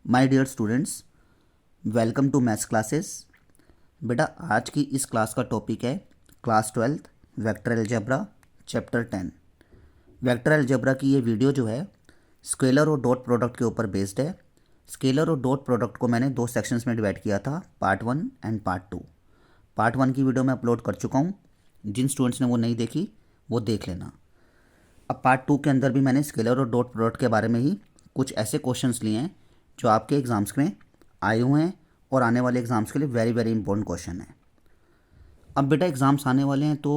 My dear students, welcome to maths classes. बेटा आज की इस क्लास का टॉपिक है class 12th vector algebra chapter 10। Vector algebra की ये वीडियो जो है स्केलर और डॉट प्रोडक्ट के ऊपर बेस्ड है। स्केलर और डॉट प्रोडक्ट को मैंने दो सेक्शंस में डिवाइड किया था, पार्ट 1 एंड पार्ट 2। पार्ट 1 की वीडियो मैं अपलोड कर चुका हूँ, जिन स्टूडेंट्स ने वो नहीं देखी वो देख लेना। अब पार्ट 2 के अंदर भी मैंने स्केलर और डॉट प्रोडक्ट के बारे में ही कुछ ऐसे क्वेश्चंस लिए हैं जो आपके एग्ज़ाम्स में आए हुए हैं और आने वाले एग्ज़ाम्स के लिए वेरी वेरी इंपॉर्टेंट क्वेश्चन है। अब बेटा एग्ज़ाम्स आने वाले हैं तो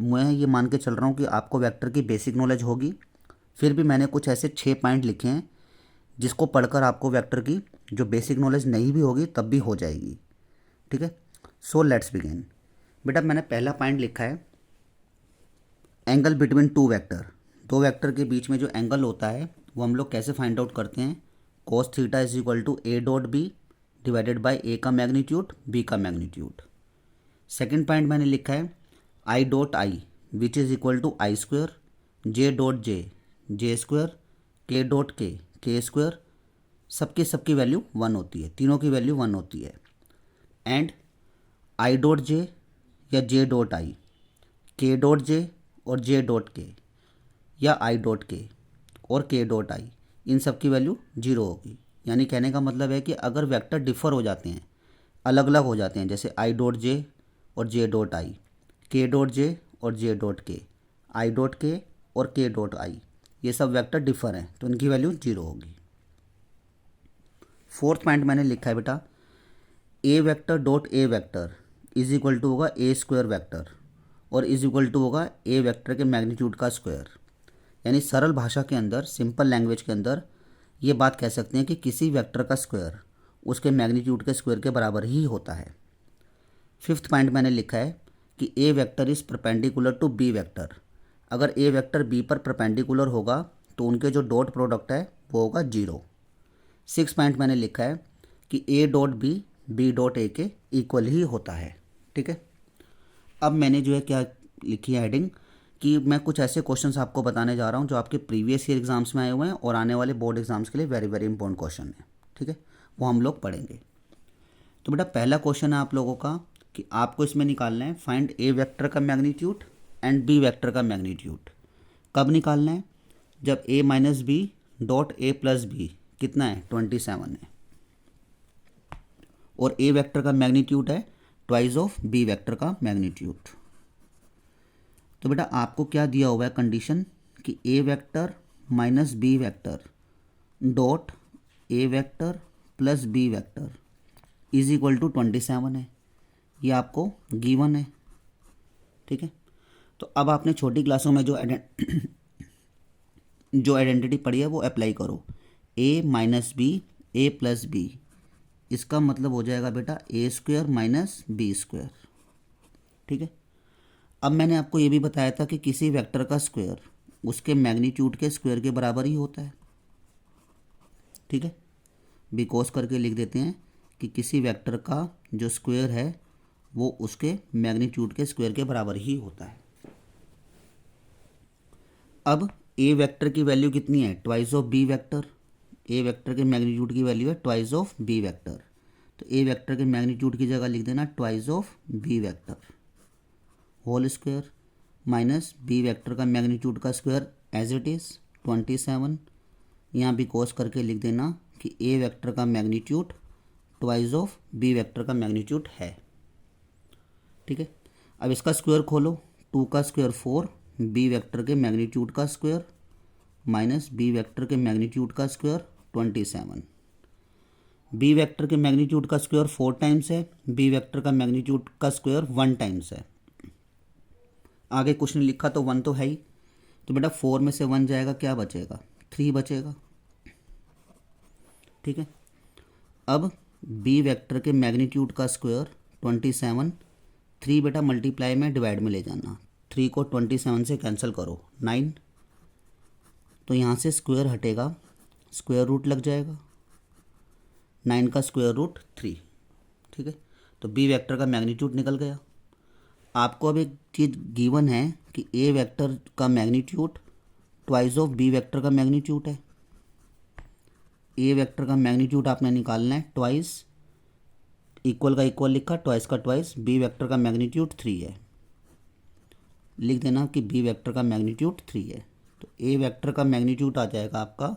मैं ये मान के चल रहा हूँ कि आपको वेक्टर की बेसिक नॉलेज होगी। फिर भी मैंने कुछ ऐसे 6 पॉइंट लिखे हैं जिसको पढ़कर आपको वेक्टर की जो बेसिक नॉलेज नहीं भी होगी तब भी हो जाएगी। ठीक है, सो लेट्स बिगिन। बेटा मैंने पहला पॉइंट लिखा है एंगल बिटवीन टू वेक्टर। दो वेक्टर के बीच में जो एंगल होता है वो हम लोग कैसे फाइंड आउट करते हैं? cos theta is equal to A dot B divided by A का मैग्नीट्यूड बी का मैग्नीट्यूड। सेकेंड पॉइंट मैंने लिखा है I dot I which is equal to I square, J dot J square, K dot K square. सबकी value one होती है, तीनों की वैल्यू वन होती है। एंड आई डॉट जे या जे डॉट आई, के डॉट जे और जे डॉट के या आई डॉट के और के डॉट आई, इन सब की वैल्यू जीरो होगी। यानी कहने का मतलब है कि अगर वेक्टर डिफ़र हो जाते हैं, अलग अलग हो जाते हैं, जैसे आई डॉट जे और जे डॉट आई, के डॉट जे और जे डॉट के, आई डॉट के और के डॉट आई, ये सब वेक्टर डिफ़र हैं तो इनकी वैल्यू जीरो होगी। फोर्थ पॉइंट मैंने लिखा है बेटा ए vector dot A vector is equal to होगा ए स्क्वायर वेक्टर और इज इक्वल टू होगा ए वेक्टर के मैग्नीट्यूड का स्क्वायर। यानी सरल भाषा के अंदर, सिंपल लैंग्वेज के अंदर ये बात कह सकते हैं कि किसी वेक्टर का स्क्वायर उसके मैग्नीट्यूड के स्क्वायर के बराबर ही होता है। फिफ्थ पॉइंट मैंने लिखा है कि ए vector is perpendicular to B vector. अगर ए वेक्टर बी पर परपेंडिकुलर होगा तो उनके जो डॉट प्रोडक्ट है वो होगा जीरो। सिक्स पॉइंट मैंने लिखा है कि a dot b dot a के इक्वल ही होता है। ठीक है, अब मैंने जो है क्या लिखी है हेडिंग कि मैं कुछ ऐसे क्वेश्चंस आपको बताने जा रहा हूँ जो आपके प्रीवियस ईयर एग्जाम्स में आए हुए हैं और आने वाले बोर्ड एग्जाम्स के लिए वेरी वेरी इंपॉर्टेंट क्वेश्चन है। ठीक है, वो हम लोग पढ़ेंगे। तो बेटा पहला क्वेश्चन है आप लोगों का कि आपको इसमें निकालना है फाइंड ए वेक्टर का मैग्नीट्यूड एंड बी वेक्टर का मैग्नीट्यूड। कब निकालना है? जब A minus B dot A plus B कितना है? 27 है और ए वेक्टर का मैग्नीट्यूड है ट्वाइस ऑफ बी वेक्टर का मैग्नीट्यूड। तो बेटा आपको क्या दिया हुआ है कंडीशन कि ए vector minus B vector dot A vector plus B vector is equal to 27 है। ये आपको गिवन है। ठीक है, तो अब आपने छोटी क्लासों में जो आइडेंटिटी पढ़ी है वो अप्लाई करो। ए माइनस बी ए प्लस बी, इसका मतलब हो जाएगा बेटा ए स्क्वायर माइनस बी स्क्वायर। ठीक है, अब मैंने आपको ये भी बताया था कि किसी वेक्टर का स्क्वायर उसके मैग्नीट्यूड के स्क्वायर के बराबर ही होता है। ठीक है, बिकॉज करके लिख देते हैं कि किसी वेक्टर का जो स्क्वायर है वो उसके मैग्नीट्यूड के स्क्वायर के बराबर ही होता है। अब ए वेक्टर की वैल्यू कितनी है? Twice of B vector. A vector के मैग्नीट्यूड की वैल्यू है ट्वाइस ऑफ बी वेक्टर, तो ए वेक्टर के मैग्नीट्यूड की जगह लिख देना twice of B vector whole square minus B vector का मैग्नीट्यूड का स्क्वायर एज इट इज़ 27। यहाँ भी कोस करके लिख देना कि ए वेक्टर का magnitude twice of B vector का मैग्नीट्यूड है। ठीक है, अब इसका स्क्वायर खोलो, 2 का स्क्वायर 4, बी वेक्टर के मैग्नीट्यूड का स्क्वायर माइनस बी वेक्टर के मैग्नीट्यूड का स्क्वायर 27। बी वेक्टर के मैग्नीट्यूड का स्क्वायर 4 टाइम्स है, बी वेक्टर का मैग्नीट्यूड का स्क्वायर 1 टाइम्स है। आगे कुछ नहीं लिखा तो 1 तो है ही, तो बेटा 4 में से 1 जाएगा, क्या बचेगा? 3 बचेगा। ठीक है, अब बी वेक्टर के मैग्नीट्यूड का स्क्वायर 27, 3 बेटा मल्टीप्लाई में डिवाइड में ले जाना, 3 को 27 से कैंसिल करो 9, तो यहाँ से स्क्वायर हटेगा, स्क्वायर रूट लग जाएगा, 9 का स्क्वायर रूट 3। ठीक है, तो बी वेक्टर का मैग्नीट्यूड निकल गया। आपको अब एक चीज़ गिवन है कि ए वेक्टर का magnitude twice of B vector का मैग्नीट्यूड है। ए वेक्टर का मैग्नीट्यूड आपने निकालना है ट्वाइस, इक्वल का इक्वल लिखा, ट्वाइस का ट्वाइस, बी वेक्टर का मैग्नीट्यूड 3 है। लिख देना कि बी वेक्टर का मैग्नीट्यूड 3 है। तो ए वेक्टर का मैग्नीट्यूड आ जाएगा आपका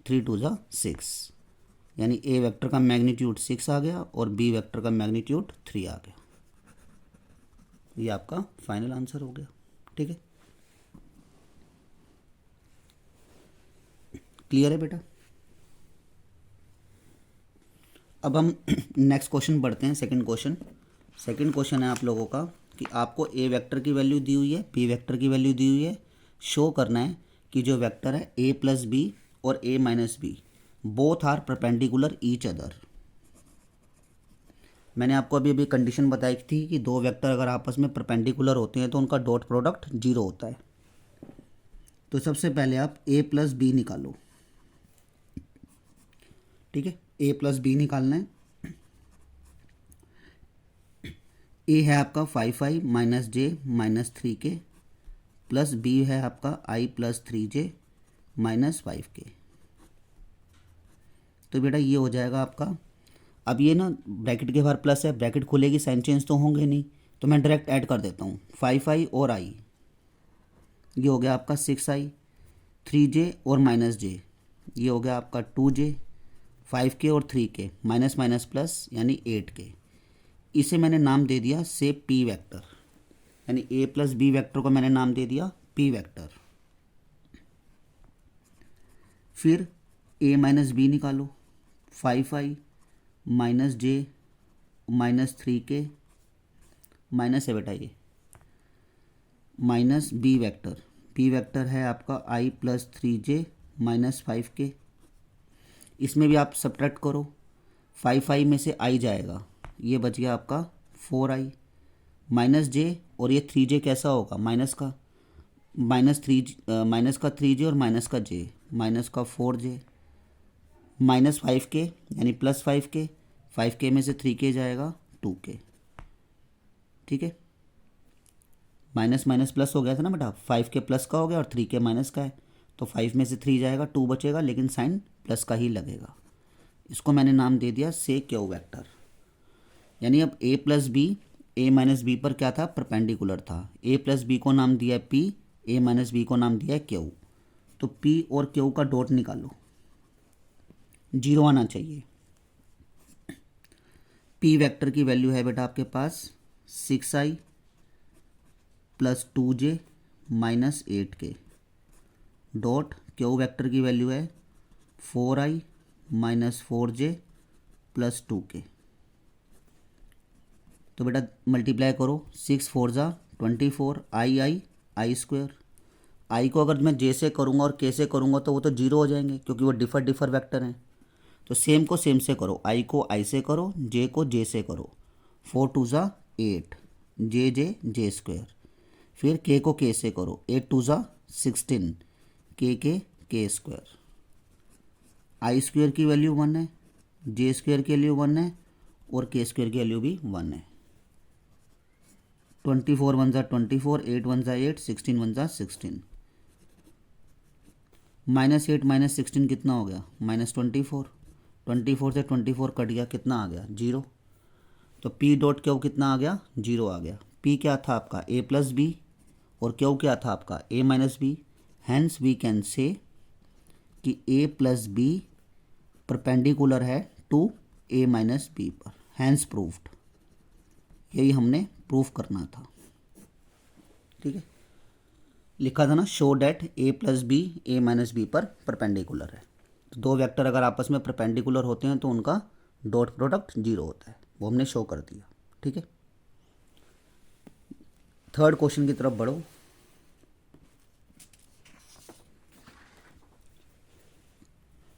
3 टू ज़ा 6, यानी ए वेक्टर का मैग्नीट्यूड 6 आ गया और बी वेक्टर का मैग्नीट्यूड 3 आ गया। ये आपका फाइनल आंसर हो गया। ठीक है, क्लियर है बेटा। अब हम नेक्स्ट क्वेश्चन पढ़ते हैं, सेकंड क्वेश्चन। सेकंड क्वेश्चन है आप लोगों का कि आपको ए वेक्टर की वैल्यू दी हुई है, बी वेक्टर की वैल्यू दी हुई है। शो करना है कि जो वेक्टर है ए प्लस बी और A minus B both are perpendicular each other. मैंने आपको अभी अभी कंडीशन बताई थी कि दो वेक्टर अगर आपस में परपेंडिकुलर होते हैं तो उनका डॉट प्रोडक्ट 0 होता है। तो सबसे पहले आप ए प्लस बी निकालो। ठीक है, ए प्लस बी निकालना है। ए है आपका 5i माइनस जे माइनस 3k प्लस बी है आपका i plus 3j minus 5k। तो बेटा ये हो जाएगा आपका, अब ये ना ब्रैकेट के बाहर प्लस है, ब्रैकेट खुलेगी, साइन चेंज तो होंगे नहीं, तो मैं डायरेक्ट ऐड कर देता हूँ 5i और i, ये हो गया आपका 6i, 3j और माइनस j, ये हो गया आपका 2j, 5k और 3k, माइनस माइनस प्लस यानी 8k। इसे मैंने नाम दे दिया से p वेक्टर, यानी a प्लस बी वेक्टर को मैंने नाम दे दिया p वेक्टर। फिर a माइनस बी निकालो, 5i minus j minus 3k minus है बेटा ये माइनस b वेक्टर है आपका i plus 3j minus 5k। इसमें भी आप सब्ट्रैक्ट करो, 5i में से i जाएगा, ये बच गया आपका 4i माइनस j, और ये 3j कैसा होगा माइनस का, माइनस का 3j और माइनस का j, माइनस का 4j माइनस 5k यानी प्लस 5k, 5k में से 3k जाएगा 2k। ठीक है, माइनस माइनस प्लस हो गया था ना बेटा, 5k प्लस का हो गया और 3k माइनस का है, तो 5 में से 3 जाएगा, 2 बचेगा, लेकिन साइन प्लस का ही लगेगा। इसको मैंने नाम दे दिया से क्यू वेक्टर। यानी अब a plus b a minus b पर क्या था, परपेंडिकुलर था। a प्लस बी को नाम दिया है p, a माइनस बी को नाम दिया है q। तो p और q का डॉट निकालो, 0 आना चाहिए। p वेक्टर की वैल्यू है बेटा आपके पास 6i plus 2j minus 8k, dot q vector की वैल्यू है 4i minus 4j plus 2k। तो बेटा मल्टीप्लाई करो, 6 4 ज़ा 24, आई स्क्वायर। आई को अगर मैं जे से करूँगा और के से करूँगा तो वो तो 0 हो जाएंगे, क्योंकि वो डिफर वेक्टर हैं। तो सेम को सेम से करो, आई को आई से करो, जे को जे से करो, 4 2 ज़ा 8, जे स्क्वायर। फिर के को के से करो, 8 2 ज़ा 16, के स्क्वायर। आई स्क्वायर की वैल्यू 1 है, जे स्क्वायर की वैल्यू 1 है और के स्क्वायर की वैल्यू भी 1 है। 24 1 ज़ा 24, 8 1 ज़ा 8, 16 1 ज़ा 16, माइनस 8 माइनस 16 कितना हो गया, माइनस 24, 24 से 24 कट गया, कितना आ गया 0। तो p डॉट क्यू कितना आ गया, 0 आ गया। p क्या था आपका a प्लस बी और क्यू क्या था आपका a minus b. Hence we can say कि a प्लस बी परपेंडिकुलर है टू a माइनस बी पर, हैंस प्रूव्ड। यही हमने प्रूफ करना था। ठीक है, लिखा था ना show that a plus b a minus b पर परपेंडिकुलर है। तो दो वेक्टर अगर आपस में परपेंडिकुलर होते हैं तो उनका डॉट प्रोडक्ट 0 होता है, वो हमने शो कर दिया। ठीक है, थर्ड क्वेश्चन की तरफ बढ़ो।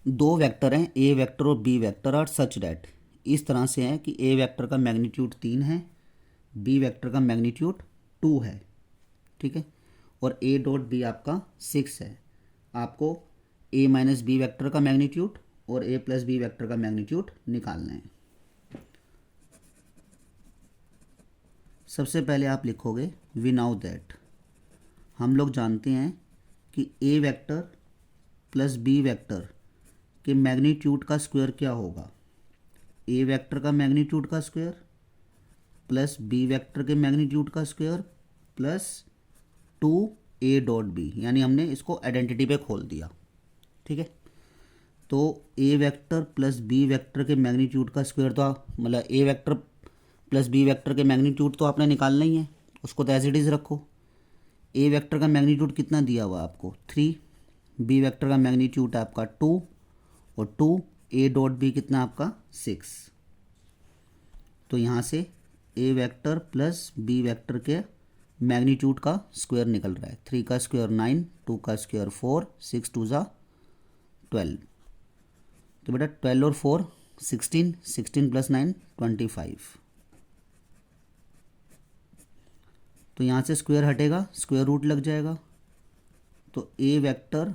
दो वेक्टर हैं a वेक्टर और b वेक्टर और सच डैट, इस तरह से हैं कि a वेक्टर का मैग्नीट्यूड 3 है, b वेक्टर का मैग्नीट्यूड 2 है। ठीक है, और a डॉट b आपका 6 है। आपको a माइनस बी वेक्टर का मैग्नीट्यूड और a प्लस बी वेक्टर का मैग्नीट्यूड निकालना है। सबसे पहले आप लिखोगे वी नाउ दैट, हम लोग जानते हैं कि a vector plus b vector कि मैग्नीट्यूड का स्क्वायर क्या होगा, ए वेक्टर का मैग्नीट्यूड का स्क्वायर प्लस बी वेक्टर के मैग्नीट्यूड का स्क्वायर प्लस 2a.b, यानी हमने इसको आइडेंटिटी पे खोल दिया। ठीक है, तो a vector plus B vector के मैग्नीट्यूड का स्क्वायर तो मतलब ए वेक्टर प्लस बी वेक्टर के मैग्नीट्यूड तो आपने निकालना ही है, उसको तो एज इट इज़ रखो। ए वेक्टर का मैग्नीट्यूड कितना दिया हुआ आपको 3, बी वेक्टर का मैग्नीट्यूड है आपका 2 और 2a.b कितना आपका 6। तो यहाँ से ए वेक्टर प्लस बी वेक्टर के मैग्नीट्यूड का स्क्वायर निकल रहा है। 3 का स्क्वायर 9, 2 का स्क्वायर 4, 6 2 ज़ा 12। तो बेटा 12 और 4 16, 16 प्लस 9 25। तो यहाँ से स्क्वायर हटेगा, स्क्वायर रूट लग जाएगा। तो a vector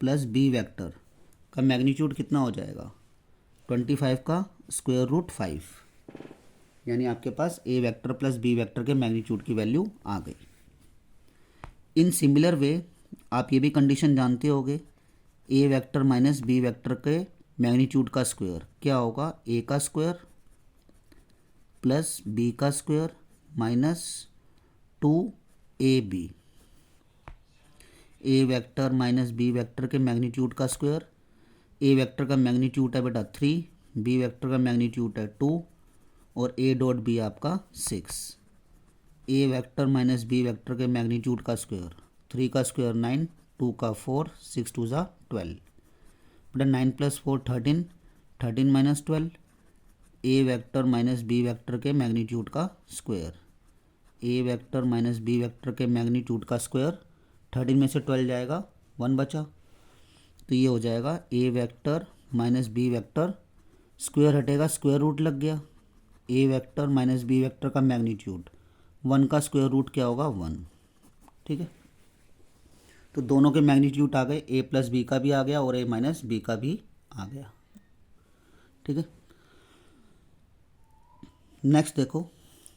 plus B vector का मैग्नीट्यूड कितना हो जाएगा 25 का स्क्वायर रूट 5, यानी आपके पास ए वेक्टर प्लस बी वेक्टर के मैग्नीट्यूड की वैल्यू आ गई। इन सिमिलर वे आप ये भी कंडीशन जानते होगे, ए वेक्टर माइनस बी वेक्टर के मैग्नीट्यूड का स्क्वायर क्या होगा, ए का स्क्वायर प्लस बी का स्क्वायर माइनस 2ab। ए वेक्टर माइनस बी वेक्टर के मैग्नीट्यूड का स्क्वायर, ए वेक्टर का मैग्नीट्यूड है बेटा 3, बी वेक्टर का मैग्नीट्यूड है 2 और a.b आपका 6। ए वेक्टर माइनस बी वेक्टर के मैग्नीट्यूड का स्क्वायर, 3 का स्क्वायर 9, 2 का 4, 6 2 ज़ा 12। बेटा 9 प्लस 4 13, 13 माइनस 12। ए वेक्टर माइनस बी वेक्टर के मैग्नीट्यूड का स्क्वायर, ए वेक्टर माइनस बी वेक्टर के मैग्नीट्यूड का स्क्वायर, 13 में से 12 जाएगा 1 बचा। तो ये हो जाएगा A vector minus B vector, square हटेगा स्क्वायर रूट लग गया। A vector minus B vector का मैग्नीट्यूड 1 का स्क्वायर रूट क्या होगा 1। ठीक है, तो दोनों के मैग्नीट्यूड आ गए, ए प्लस बी का भी आ गया और ए माइनस बी का भी आ गया। ठीक है, नेक्स्ट देखो,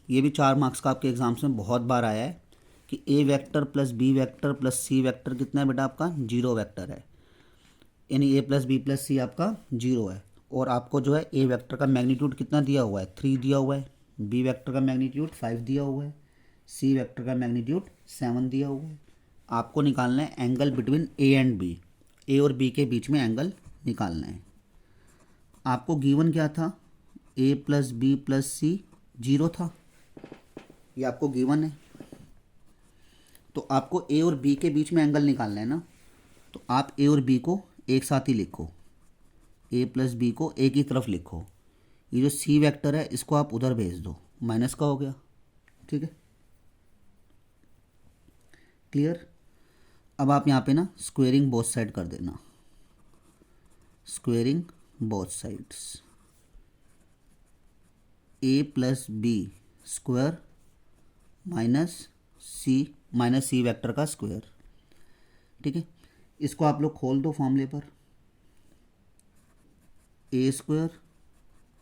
ये भी 4 मार्क्स का आपके एग्जाम्स में बहुत बार आया है कि ए vector plus B vector plus सी वेक्टर कितना है बेटा आपका 0 वेक्टर है, यानी A plus B plus C आपका 0 है। और आपको जो है ए वेक्टर का मैग्नीट्यूड कितना दिया हुआ है 3 दिया हुआ है, बी वेक्टर का मैग्नीट्यूड 5 दिया हुआ है, सी वेक्टर का मैग्नीट्यूड 7 दिया हुआ है। आपको निकालना है angle between A and B, A और बी के बीच में एंगल निकालना है। आपको गिवन क्या था, ए प्लस बी प्लस सी 0 था, ये आपको गिवन है। तो आपको ए और बी के बीच में एंगल निकालना है ना, तो आप ए और बी को एक साथ ही लिखो, ए प्लस बी को एक ही तरफ लिखो। ये जो सी वेक्टर है इसको आप उधर भेज दो, माइनस का हो गया। ठीक है, क्लियर। अब आप यहाँ पे ना स्क्वेयरिंग बोथ साइड कर देना, squaring both sides, A plus B square minus C vector का स्क्वायर। ठीक है, इसको आप लोग खोल दो फॉर्मूले पर, A square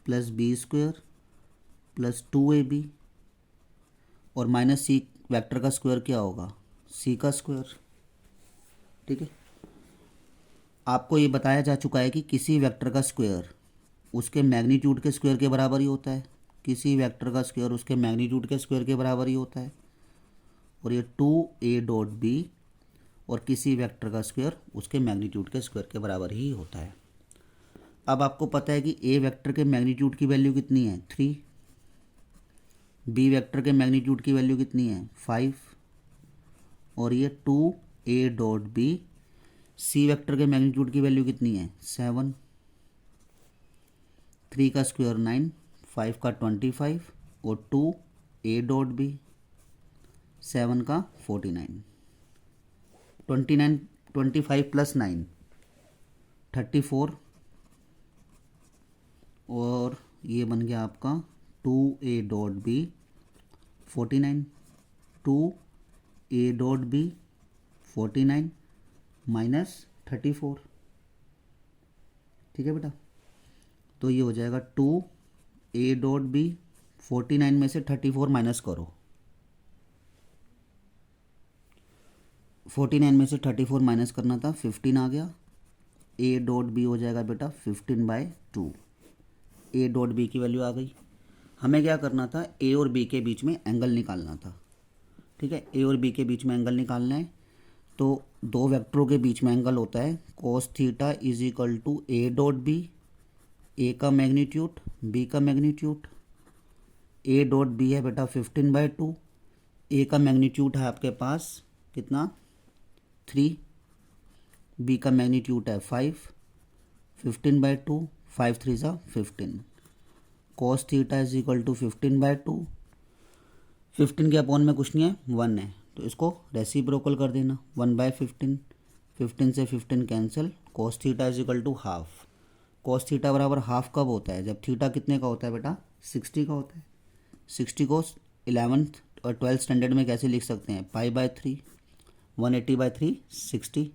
plus B square plus 2ab और माइनस सी वेक्टर का स्क्वायर क्या होगा सी का स्क्वायर। ठीक है, आपको ये बताया जा चुका है कि किसी वेक्टर का स्क्वायर उसके मैग्नीट्यूड के स्क्वायर के बराबर ही होता है, किसी वेक्टर का स्क्वायर उसके मैग्नीट्यूड के स्क्वायर के बराबर ही होता है। और ये 2a.b और किसी वेक्टर का स्क्वायर उसके मैग्नीट्यूड के स्क्वायर के बराबर ही होता है। अब आपको पता है कि ए वेक्टर के मैग्नीट्यूड की वैल्यू कितनी है 3, बी वेक्टर के मैग्नीट्यूड की वैल्यू कितनी है 5 और ये 2a.b, सी वेक्टर के मैग्नीट्यूड की वैल्यू कितनी है 7, 3 का स्क्वायर 9, 5 का 25 और 2a.b 7 का 49, 25 प्लस 9 34 और ये बन गया आपका 2a.b 49, 2a.b 49 माइनस 34। ठीक है बेटा, तो ये हो जाएगा 2a.b 49 में से 34 माइनस करो, 49 में से 34 माइनस करना था 15 आ गया ए डॉट बी हो जाएगा बेटा 15/2। ए डॉट बी की वैल्यू आ गई। हमें क्या करना था, ए और बी के बीच में एंगल निकालना था। ठीक है, ए और बी के बीच में एंगल निकालना है। तो दो वेक्टरों के बीच में एंगल होता है cos theta is equal to A dot B, A का मैग्नीट्यूड बी का मैग्नीट्यूड। ए डॉट बी है बेटा 15/2, ए का मैग्नीट्यूड है आपके पास कितना 3, बी का मैग्नीट्यूड है 5, 15/2, 5 3 ज़ा 15। cos theta is equal to 15/2, 15 के अपॉन में कुछ नहीं है 1 है, तो इसको रेसिप्रोकल कर देना 1/15, 15 से 15 cancel, cos theta is equal to half. cos theta बराबर हाफ कब होता है, जब थीटा कितने का होता है बेटा 60 का होता है। 60 को 11th और 12th स्टैंडर्ड में कैसे लिख सकते हैं, π/3, 180/3 60।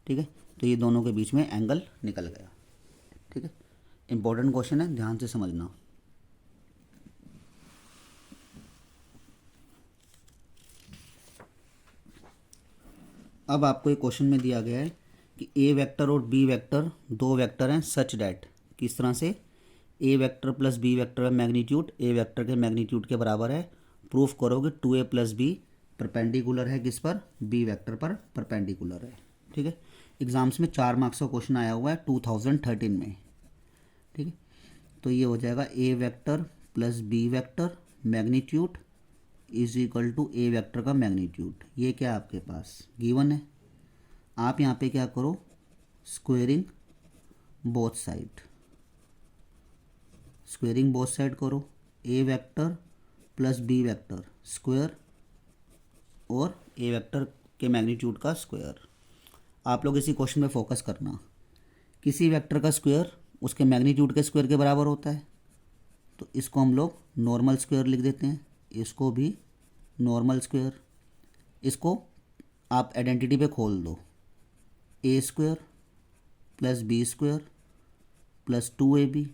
ठीक है, तो ये दोनों के बीच में एंगल निकल गया। ठीक है, इंपॉर्टेंट क्वेश्चन है, ध्यान से समझना। अब आपको एक क्वेश्चन में दिया गया है कि ए वेक्टर और बी वेक्टर दो वेक्टर हैं सच डैट, किस तरह से, ए वेक्टर प्लस बी वेक्टर का मैग्नीट्यूड ए वेक्टर के मैग्नीट्यूड के बराबर है। प्रूफ करोगे 2a प्लस बी परपेंडिकुलर है किस पर, बी वेक्टर पर परपेंडिकुलर है। ठीक है, एग्जाम्स में 4 मार्क्स का क्वेश्चन आया हुआ है 2013 में। ठीक है, तो ये हो जाएगा A vector plus B vector magnitude is equal to A vector का मैग्नीट्यूड। ये क्या आपके पास गिवन है। आप यहाँ पे क्या करो, squaring both side, squaring both side करो, A vector plus B vector square और ए वेक्टर के मैग्नीट्यूड का स्क्वायर। आप लोग इसी क्वेश्चन में फोकस करना, किसी वेक्टर का स्क्वायर उसके मैग्नीट्यूड के स्क्वायर के बराबर होता है, तो इसको हम लोग नॉर्मल स्क्वायर लिख देते हैं, इसको भी नॉर्मल स्क्वायर। इसको आप आइडेंटिटी पे खोल दो, A square plus B square plus 2ab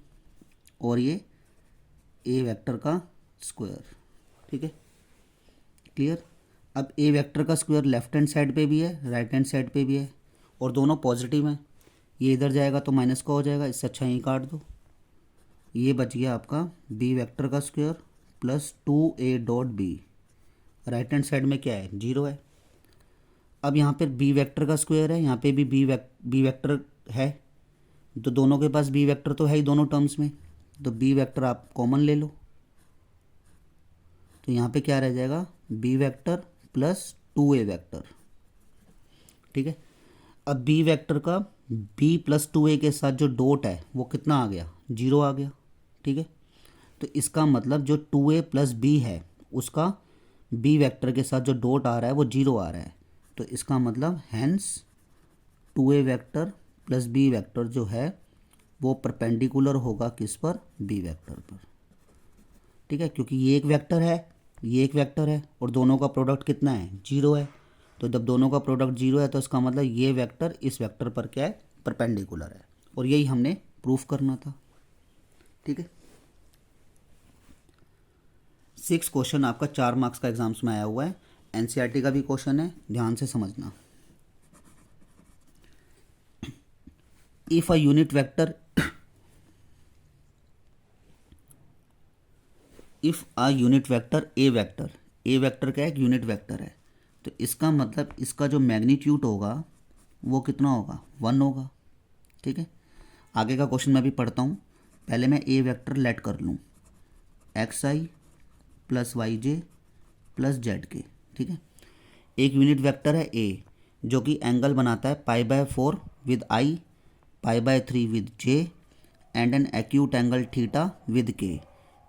और ये ए वेक्टर का स्क्वायर। ठीक है, क्लियर। अब ए वेक्टर का स्क्वायर लेफ्ट हैंड साइड पे भी है राइट हैंड साइड पे भी है और दोनों पॉजिटिव हैं, ये इधर जाएगा तो माइनस का हो जाएगा, इससे अच्छा यहीं काट दो। ये बच गया आपका बी वेक्टर का square plus 2a dot b, right hand side में क्या है 0 है। अब यहाँ पर बी वेक्टर का स्क्वायर है, यहाँ पे भी बी वेक्टर है, तो दोनों के पास बी वेक्टर तो है ही दोनों टर्म्स में, तो बी वेक्टर आप कॉमन ले लो, तो यहाँ पे क्या रह जाएगा B vector plus 2a vector. ठीक है, अब बी वेक्टर का b प्लस 2a के साथ जो डॉट है वो कितना आ गया 0 आ गया। ठीक है, तो इसका मतलब जो 2a प्लस बी है उसका बी वेक्टर के साथ जो डॉट आ रहा है वो 0 आ रहा है, तो इसका मतलब hence 2a vector plus B vector जो है वो परपेंडिकुलर होगा किस पर, बी वेक्टर पर। ठीक है, क्योंकि ये एक वेक्टर है ये एक वेक्टर है और दोनों का प्रोडक्ट कितना है 0 है, तो जब दोनों का प्रोडक्ट 0 है तो इसका मतलब ये वेक्टर इस वेक्टर पर क्या है परपेंडिकुलर है, और यही हमने प्रूफ करना था। ठीक है, 6 क्वेश्चन आपका 4 मार्क्स का एग्जाम्स में आया हुआ है, एनसीईआरटी का भी क्वेश्चन है, ध्यान से समझना। If a unit vector if a unit vector A vector क्या है एक यूनिट वेक्टर है, तो इसका मतलब इसका जो मैग्नीट्यूड होगा वो कितना होगा 1 होगा। ठीक है, आगे का क्वेश्चन मैं भी पढ़ता हूँ, पहले मैं ए वेक्टर लेट कर लूँ xi plus yj plus zk। ठीक है, एक यूनिट वेक्टर है ए जो कि एंगल बनाता है π/4 with i, π/3 with j and an acute angle theta with k।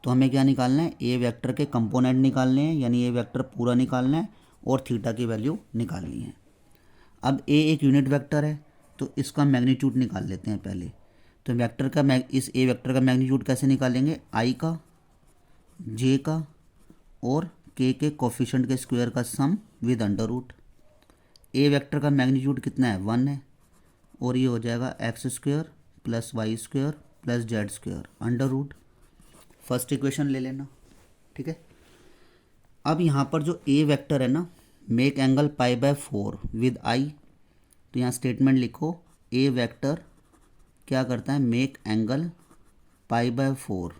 तो हमें क्या निकालना है, ए वेक्टर के कंपोनेंट निकालने हैं, यानी ए वेक्टर पूरा निकालना है और थीटा की वैल्यू निकालनी है। अब ए एक यूनिट वेक्टर है तो इसका मैग्नीट्यूड निकाल लेते हैं पहले। तो वेक्टर का इस ए वेक्टर का मैग्नीट्यूड कैसे निकालेंगे, आई का, जे का और के कोफिशिएंट के स्क्वायर का sum with under root. A vector का मैग्नीट्यूड कितना है 1 है और ये हो जाएगा x square plus Y square plus Z square under root. First equation ले लेना। ठीक है, अब यहाँ पर जो ए वेक्टर है ना, मेक एंगल π/4 विद आई, तो यहाँ स्टेटमेंट लिखो ए वेक्टर क्या करता है, मेक एंगल π/4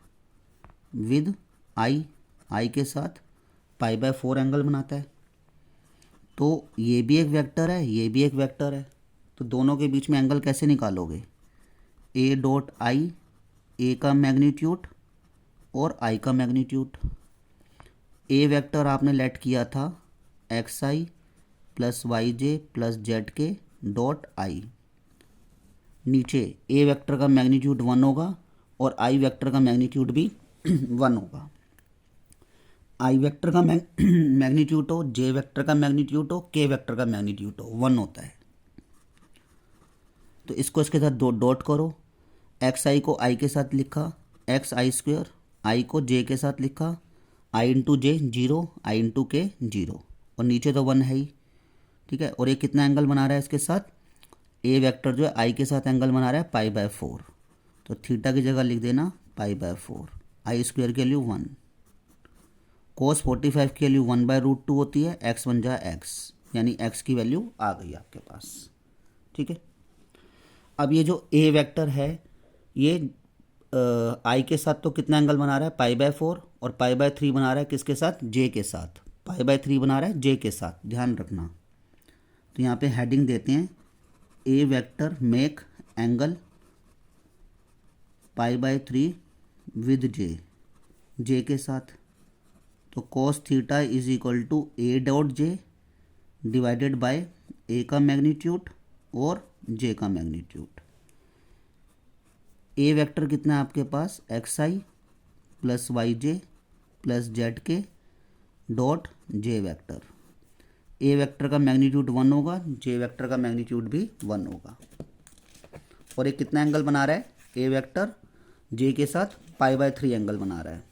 विद आई के साथ π/4 एंगल बनाता है। तो ये भी एक वेक्टर है, ये भी एक वेक्टर है, तो दोनों के बीच में एंगल कैसे निकालोगे, ए डॉट आई, ए का मैग्नीट्यूड और आई का मैग्नीट्यूड। ए वेक्टर आपने लेट किया था एक्स आई प्लस वाई जे प्लस जेड के डॉट आई। नीचे ए वेक्टर का मैग्नीट्यूड 1 होगा और आई वेक्टर का मैग्नीट्यूड भी 1 होगा। आई वेक्टर का मैग्नीट्यूड हो, जे वेक्टर का मैग्नीट्यूड हो, के वेक्टर का मैग्नीट्यूड हो, 1 होता है। तो इसको इसके साथ डॉट करो। एक्स आई को आई के साथ लिखा एक्स आई स्क्वायर, आई को जे के साथ लिखा आई इंटू जे 0, आई इंटू के 0, और नीचे तो 1 है ही, ठीक है। और ये कितना एंगल बना रहा है इसके साथ, ए वेक्टर जो है आई के साथ एंगल बना रहा है π/4, तो थीटा की जगह लिख देना π/4। आई स्क्वायर की वैल्यू 1, cos 45 की वैल्यू 1/√2 होती है, एक्स बन जाए एक्स, यानी एक्स की वैल्यू आ गई आपके पास, ठीक है। अब ये जो ए वेक्टर है ये आई के साथ तो कितना एंगल बना रहा है π/4, और π/3 बना रहा है किसके साथ, जे के साथ, π/3 बना रहा है जे के साथ, ध्यान रखना। तो यहाँ पे हेडिंग देते हैं A vector make angle π/3 with J के साथ। तो cos theta is equal to A dot J divided by A का मैग्नीट्यूड और जे का मैग्नीट्यूड। ए वेक्टर कितना है आपके पास, एक्स आई प्लस वाई जे प्लस जेड के डॉट जे वेक्टर। ए वेक्टर का मैग्नीट्यूड 1 होगा, जे वेक्टर का मैग्नीट्यूड भी 1 होगा। और ये कितना एंगल बना रहा है, ए वेक्टर जे के साथ π/3 एंगल बना रहा है।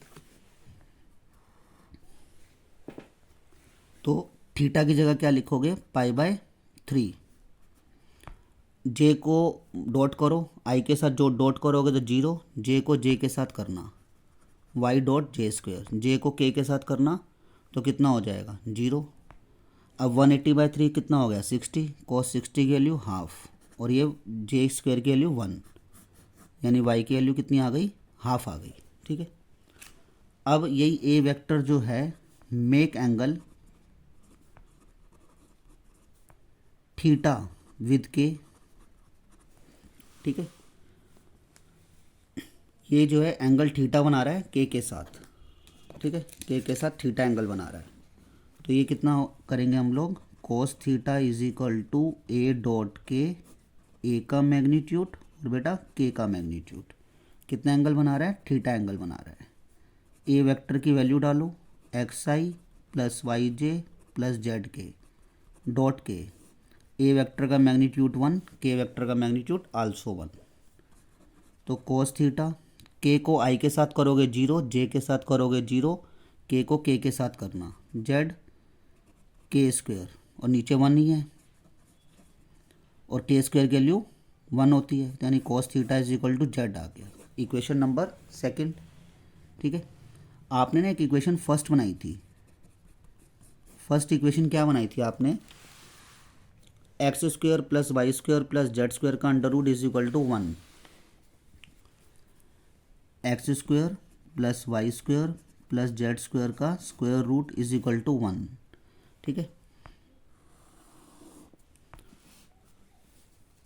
तो थीटा की जगह क्या लिखोगे, π/3। जे को डॉट करो, आई के साथ जो डॉट करोगे तो 0, जे को जे के साथ करना वाई डॉट जे स्क्वायर, जे को के साथ करना तो कितना हो जाएगा 0। अब 180/3 कितना हो गया 60, cos 60 की वैल्यू हाफ, और ये जे स्क्वायर की वैल्यू 1, यानी वाई की वैल्यू कितनी आ गई, हाफ आ गई, ठीक है। अब यही ए वेक्टर जो है मेक एंगल थीटा विद के, ठीक है। ये जो है एंगल थीटा बना रहा है के साथ, ठीक है, के साथ थीटा एंगल बना रहा है। तो ये कितना करेंगे हम लोग, cos theta is equal to A dot k, a का मैग्नीट्यूड और बेटा के का मैग्नीट्यूड। कितना एंगल बना रहा है, थीटा एंगल बना रहा है। ए वेक्टर की वैल्यू डालो एक्स आई प्लस वाई जे प्लस जेड के डॉट के, ए वेक्टर का मैग्नीट्यूड 1, के वेक्टर का मैग्नीट्यूड आल्सो 1। तो cos थीटा, के को आई के साथ करोगे 0, जे के साथ करोगे 0, के को के साथ करना जेड के स्क्वायर, और नीचे 1 ही है, और के स्क्वायर की वैल्यू 1 होती है, यानी cos theta is equal to Z आ गया। इक्वेशन नंबर 2, ठीक है। आपने ना एक इक्वेशन फर्स्ट बनाई थी, फर्स्ट इक्वेशन क्या बनाई थी आपने, X square plus Y square plus Z square का under root is equal to 1, X square plus Y square plus Z square का square root is equal to 1, ठीक है।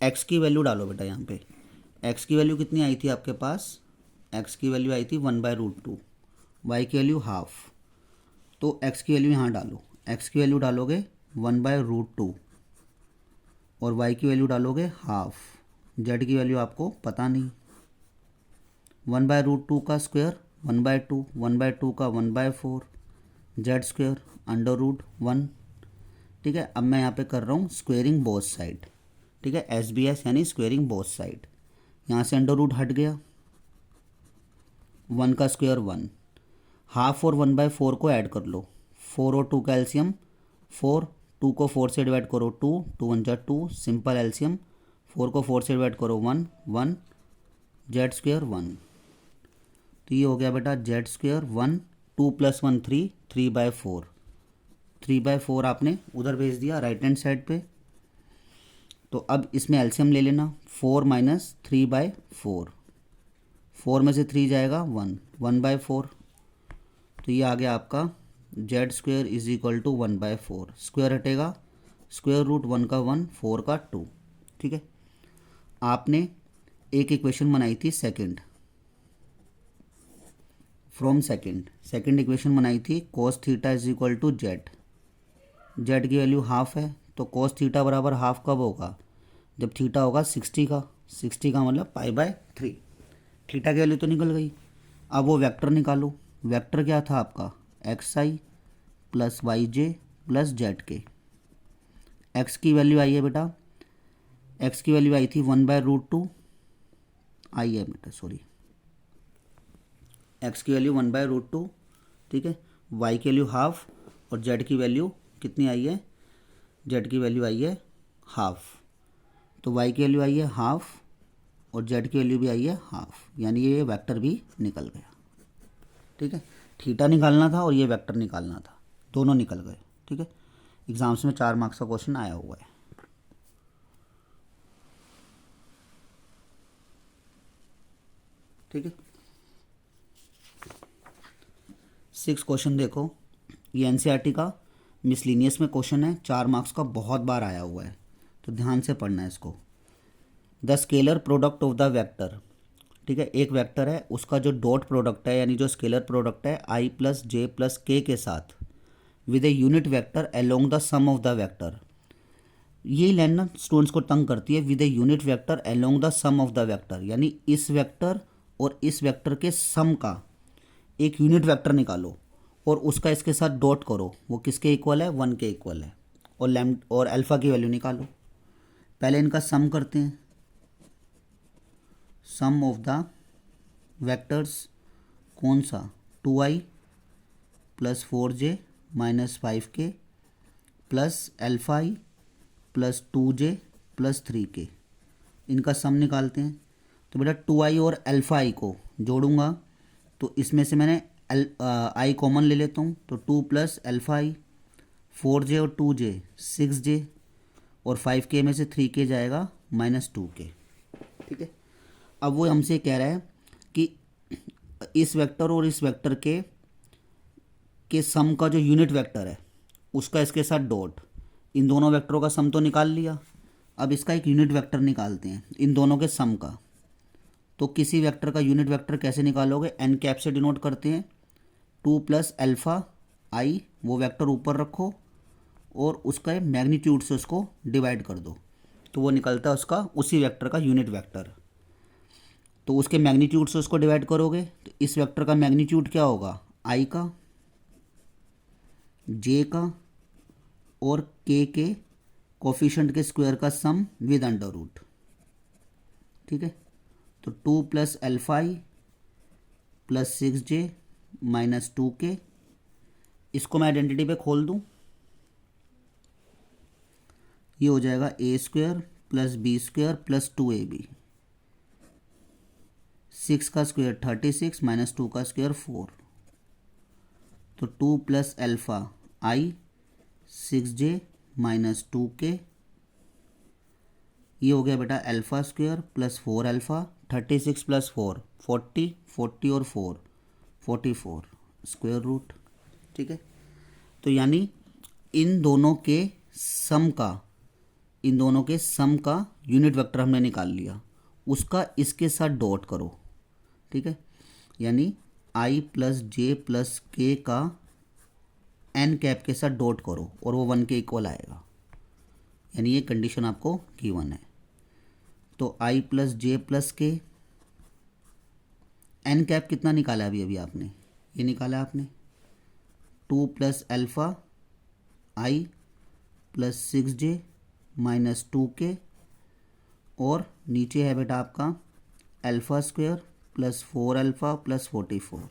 एक्स की वैल्यू डालो बेटा, यहाँ पे एक्स की वैल्यू कितनी आई थी आपके पास, एक्स की वैल्यू आई थी 1/√2, वाई की वैल्यू हाफ। तो एक्स की वैल्यू यहाँ डालो, एक्स की वैल्यू डालोगे 1/√2 और वाई की वैल्यू डालोगे हाफ, जेड की वैल्यू आपको पता नहीं। 1/√2 का स्क्वायर 1/2, 1/2 का 1/4, जेड स्क्वायर √1, ठीक है। अब मैं यहाँ पे कर रहा हूँ स्क्वेयरिंग बोथ साइड, ठीक है, SBS यानी स्क्वेयरिंग बोथ साइड। यहाँ से अंडर रूट हट गया, 1 का स्क्वायर 1, हाफ और 1/4 को ऐड कर लो, 4 और 2 का एलसीएम 4, 2 को 4 से डिवाइड करो 2, 2 1 जा 2, सिंपल एलसीएम, 4 को 4 से डिवाइड करो 1, 1, जेड स्क्वायर 1। तो ये हो गया बेटा जेड स्क्वायर 1, 2 + 1 3, 3/4, 3/4 आपने उधर भेज दिया राइट हैंड साइड पे। तो अब इसमें एलसीएम ले लेना, 4 माइनस 3/4, 4 में से 3 जाएगा 1, 1/4, तो ये आ गया आपका z square is equal to 1/4, square हटेगा, स्क्वायर रूट 1 का 1, 4 का 2। ठीक है, आपने एक इक्वेशन बनाई थी सेकंड, फ्रॉम सेकंड इक्वेशन बनाई थी cos theta is equal to z, z की वैल्यू हाफ है, तो cos थीटा बराबर हाफ कब होगा, जब थीटा होगा 60 का, 60 का मतलब π/3, थीटा की वैल्यू तो निकल गई। अब वो वेक्टर निकालो, वेक्टर क्या था आपका, xi plus yj plus Z, x की वैल्यू आई है बेटा, एक्स की वैल्यू आई थी 1/√2, आई है बेटा सॉरी, एक्स की वैल्यू 1/√2, ठीक है, वाई की वैल्यू हाफ, और जेड की वैल्यू कितनी आई है, जेड की वैल्यू आई है हाफ, तो वाई की वैल्यू आई है हाफ और जेड की वैल्यू भी आई है हाफ, यानी ये वेक्टर भी निकल गया। ठीक है, थीटा निकालना था और ये वेक्टर निकालना था, दोनों निकल गए। ठीक है, एग्जाम्स में 4 मार्क्स का क्वेश्चन आया हुआ है। ठीक है, 6 क्वेश्चन देखो, ये एनसीईआरटी का मिसलिनियस में क्वेश्चन है, 4 मार्क्स का, बहुत बार आया हुआ है, तो ध्यान से पढ़ना है इसको। The scalar product of the vector, ठीक है, एक वेक्टर है, उसका जो डॉट प्रोडक्ट है यानी जो स्केलर प्रोडक्ट है i plus j plus k के साथ with a unit vector along the sum of the vector, यही लाइन ना स्टूडेंट्स को तंग करती है, with a unit vector along the sum of the vector, यानी इस वेक्टर और इस वेक्टर के सम का एक यूनिट वेक्टर निकालो और उसका इसके साथ डॉट करो, वो किसके इक्वल है, 1 के इक्वल है, और और अल्फ़ा की वैल्यू निकालो। पहले इनका सम करते हैं, सम ऑफ द वेक्टर्स कौन सा, 2i plus 4j minus 5k plus alpha i plus 2j plus 3k, इनका सम निकालते हैं। तो बेटा 2i और अल्फ़ा i को जोड़ूंगा, तो इसमें से मैंने i कॉमन ले लेता हूँ, तो 2 प्लस अल्फ़ा i, 4j और 2j 6j, और 5k में से 3k जाएगा माइनस 2k। ठीक है, अब वो हमसे कह रहा है कि इस वेक्टर और इस वेक्टर के सम का जो यूनिट वेक्टर है उसका इसके साथ डॉट, इन दोनों वेक्टरों का सम तो निकाल लिया, अब इसका एक यूनिट वेक्टर निकालते हैं इन दोनों के सम का। तो किसी वेक्टर का यूनिट वेक्टर कैसे निकालोगे, एन कैप से डिनोट करते हैं, 2 प्लस अल्फ़ा आई, वो वेक्टर ऊपर रखो और उसका मैग्नीट्यूड से उसको डिवाइड कर दो, तो वो निकलता है उसका उसी वेक्टर का यूनिट वेक्टर। तो उसके मैग्नीट्यूड से उसको डिवाइड करोगे तो इस वेक्टर का मैग्नीट्यूड क्या होगा, आई का, जे का और के कोफिशिएंट के स्क्वायर का सम विद अंडर रूट। ठीक है, तो 2 प्लस अल्फ़ा आई प्लस 6j माइनस 2k, इसको मैं आइडेंटिटी पे खोल दूं, ये हो जाएगा A square plus B square plus 2ab, 6 का स्क्वायर 36 माइनस 2 का स्क्वायर 4, तो 2 प्लस अल्फ़ा आई 6j माइनस 2k, ये हो गया बेटा alpha square plus 4 alpha, 36 plus 4 40, 40 और 4 44 स्क्वायर रूट। ठीक है, तो यानी इन दोनों के सम का यूनिट वेक्टर हमने निकाल लिया, उसका इसके साथ डॉट करो। ठीक है, यानी i प्लस जे प्लस के का एन कैप के साथ डॉट करो और वो 1 के इक्वल आएगा, यानी ये कंडीशन आपको गिवन है। तो i प्लस जे प्लस के, एन कैप कितना निकाला अभी अभी आपने, ये निकाला आपने 2 प्लस अल्फ़ा आई प्लस 6j माइनस 2k, और नीचे है बेटा आपका alpha square plus 4 alpha plus 44,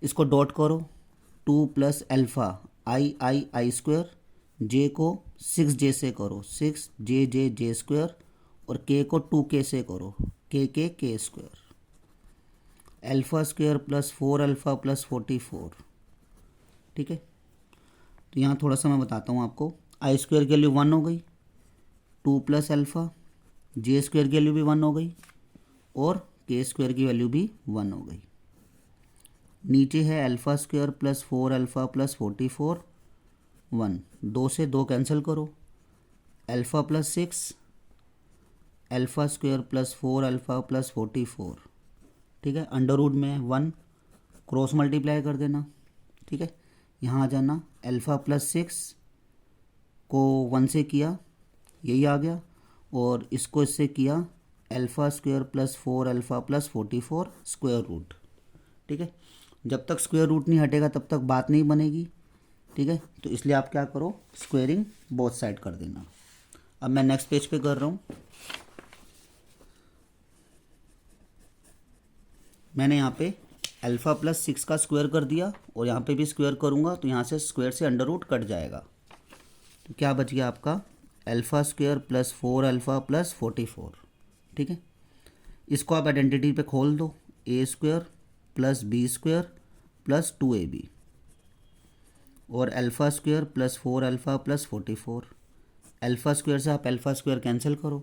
इसको डॉट करो, 2 प्लस अल्फ़ा आई स्क्वायर, जे को 6j से करो 6 जे स्क्वायर, और के को 2k से करो के square, alpha square plus 4 alpha plus 44। ठीक है, तो यहाँ थोड़ा सा मैं बताता हूँ आपको, आई स्क्वायर की वैल्यू 1 हो गई, 2 प्लस अल्फ़ा, जे स्क्वायर की वैल्यू भी 1 हो गई और के स्क्वायर की वैल्यू भी 1 हो गई। नीचे है alpha square plus 4 alpha plus 44 1, 2 से 2 कैंसिल करो, alpha plus 6 alpha square plus 4 alpha plus 44, ठीक है। अंडर रूट में 1 क्रॉस मल्टीप्लाई कर देना, ठीक है। यहाँ आ जाना, अल्फ़ा प्लस 6 को 1 से किया, यही आ गया, और इसको इससे किया alpha square plus 4 alpha plus 44 square root, ठीक है। जब तक स्क्वायर रूट नहीं हटेगा तब तक बात नहीं बनेगी, ठीक है। तो इसलिए आप क्या करो, स्क्वेयरिंग बोथ साइड कर देना। अब मैं नेक्स्ट पेज पे कर रहा हूँ। मैंने यहाँ पे अल्फ़ा प्लस 6 का स्क्वायर कर दिया और यहाँ पे भी स्क्वायर करूँगा तो यहाँ से स्क्वायर से अंडर रूट कट जाएगा, तो क्या बच गया आपका alpha square plus 4 alpha plus 44, ठीक है। इसको आप आइडेंटिटी पे खोल दो, A square plus B square plus 2ab और alpha square plus 4 alpha plus 44। Alpha square से आप अल्फ़ा स्क्वायर कैंसिल करो,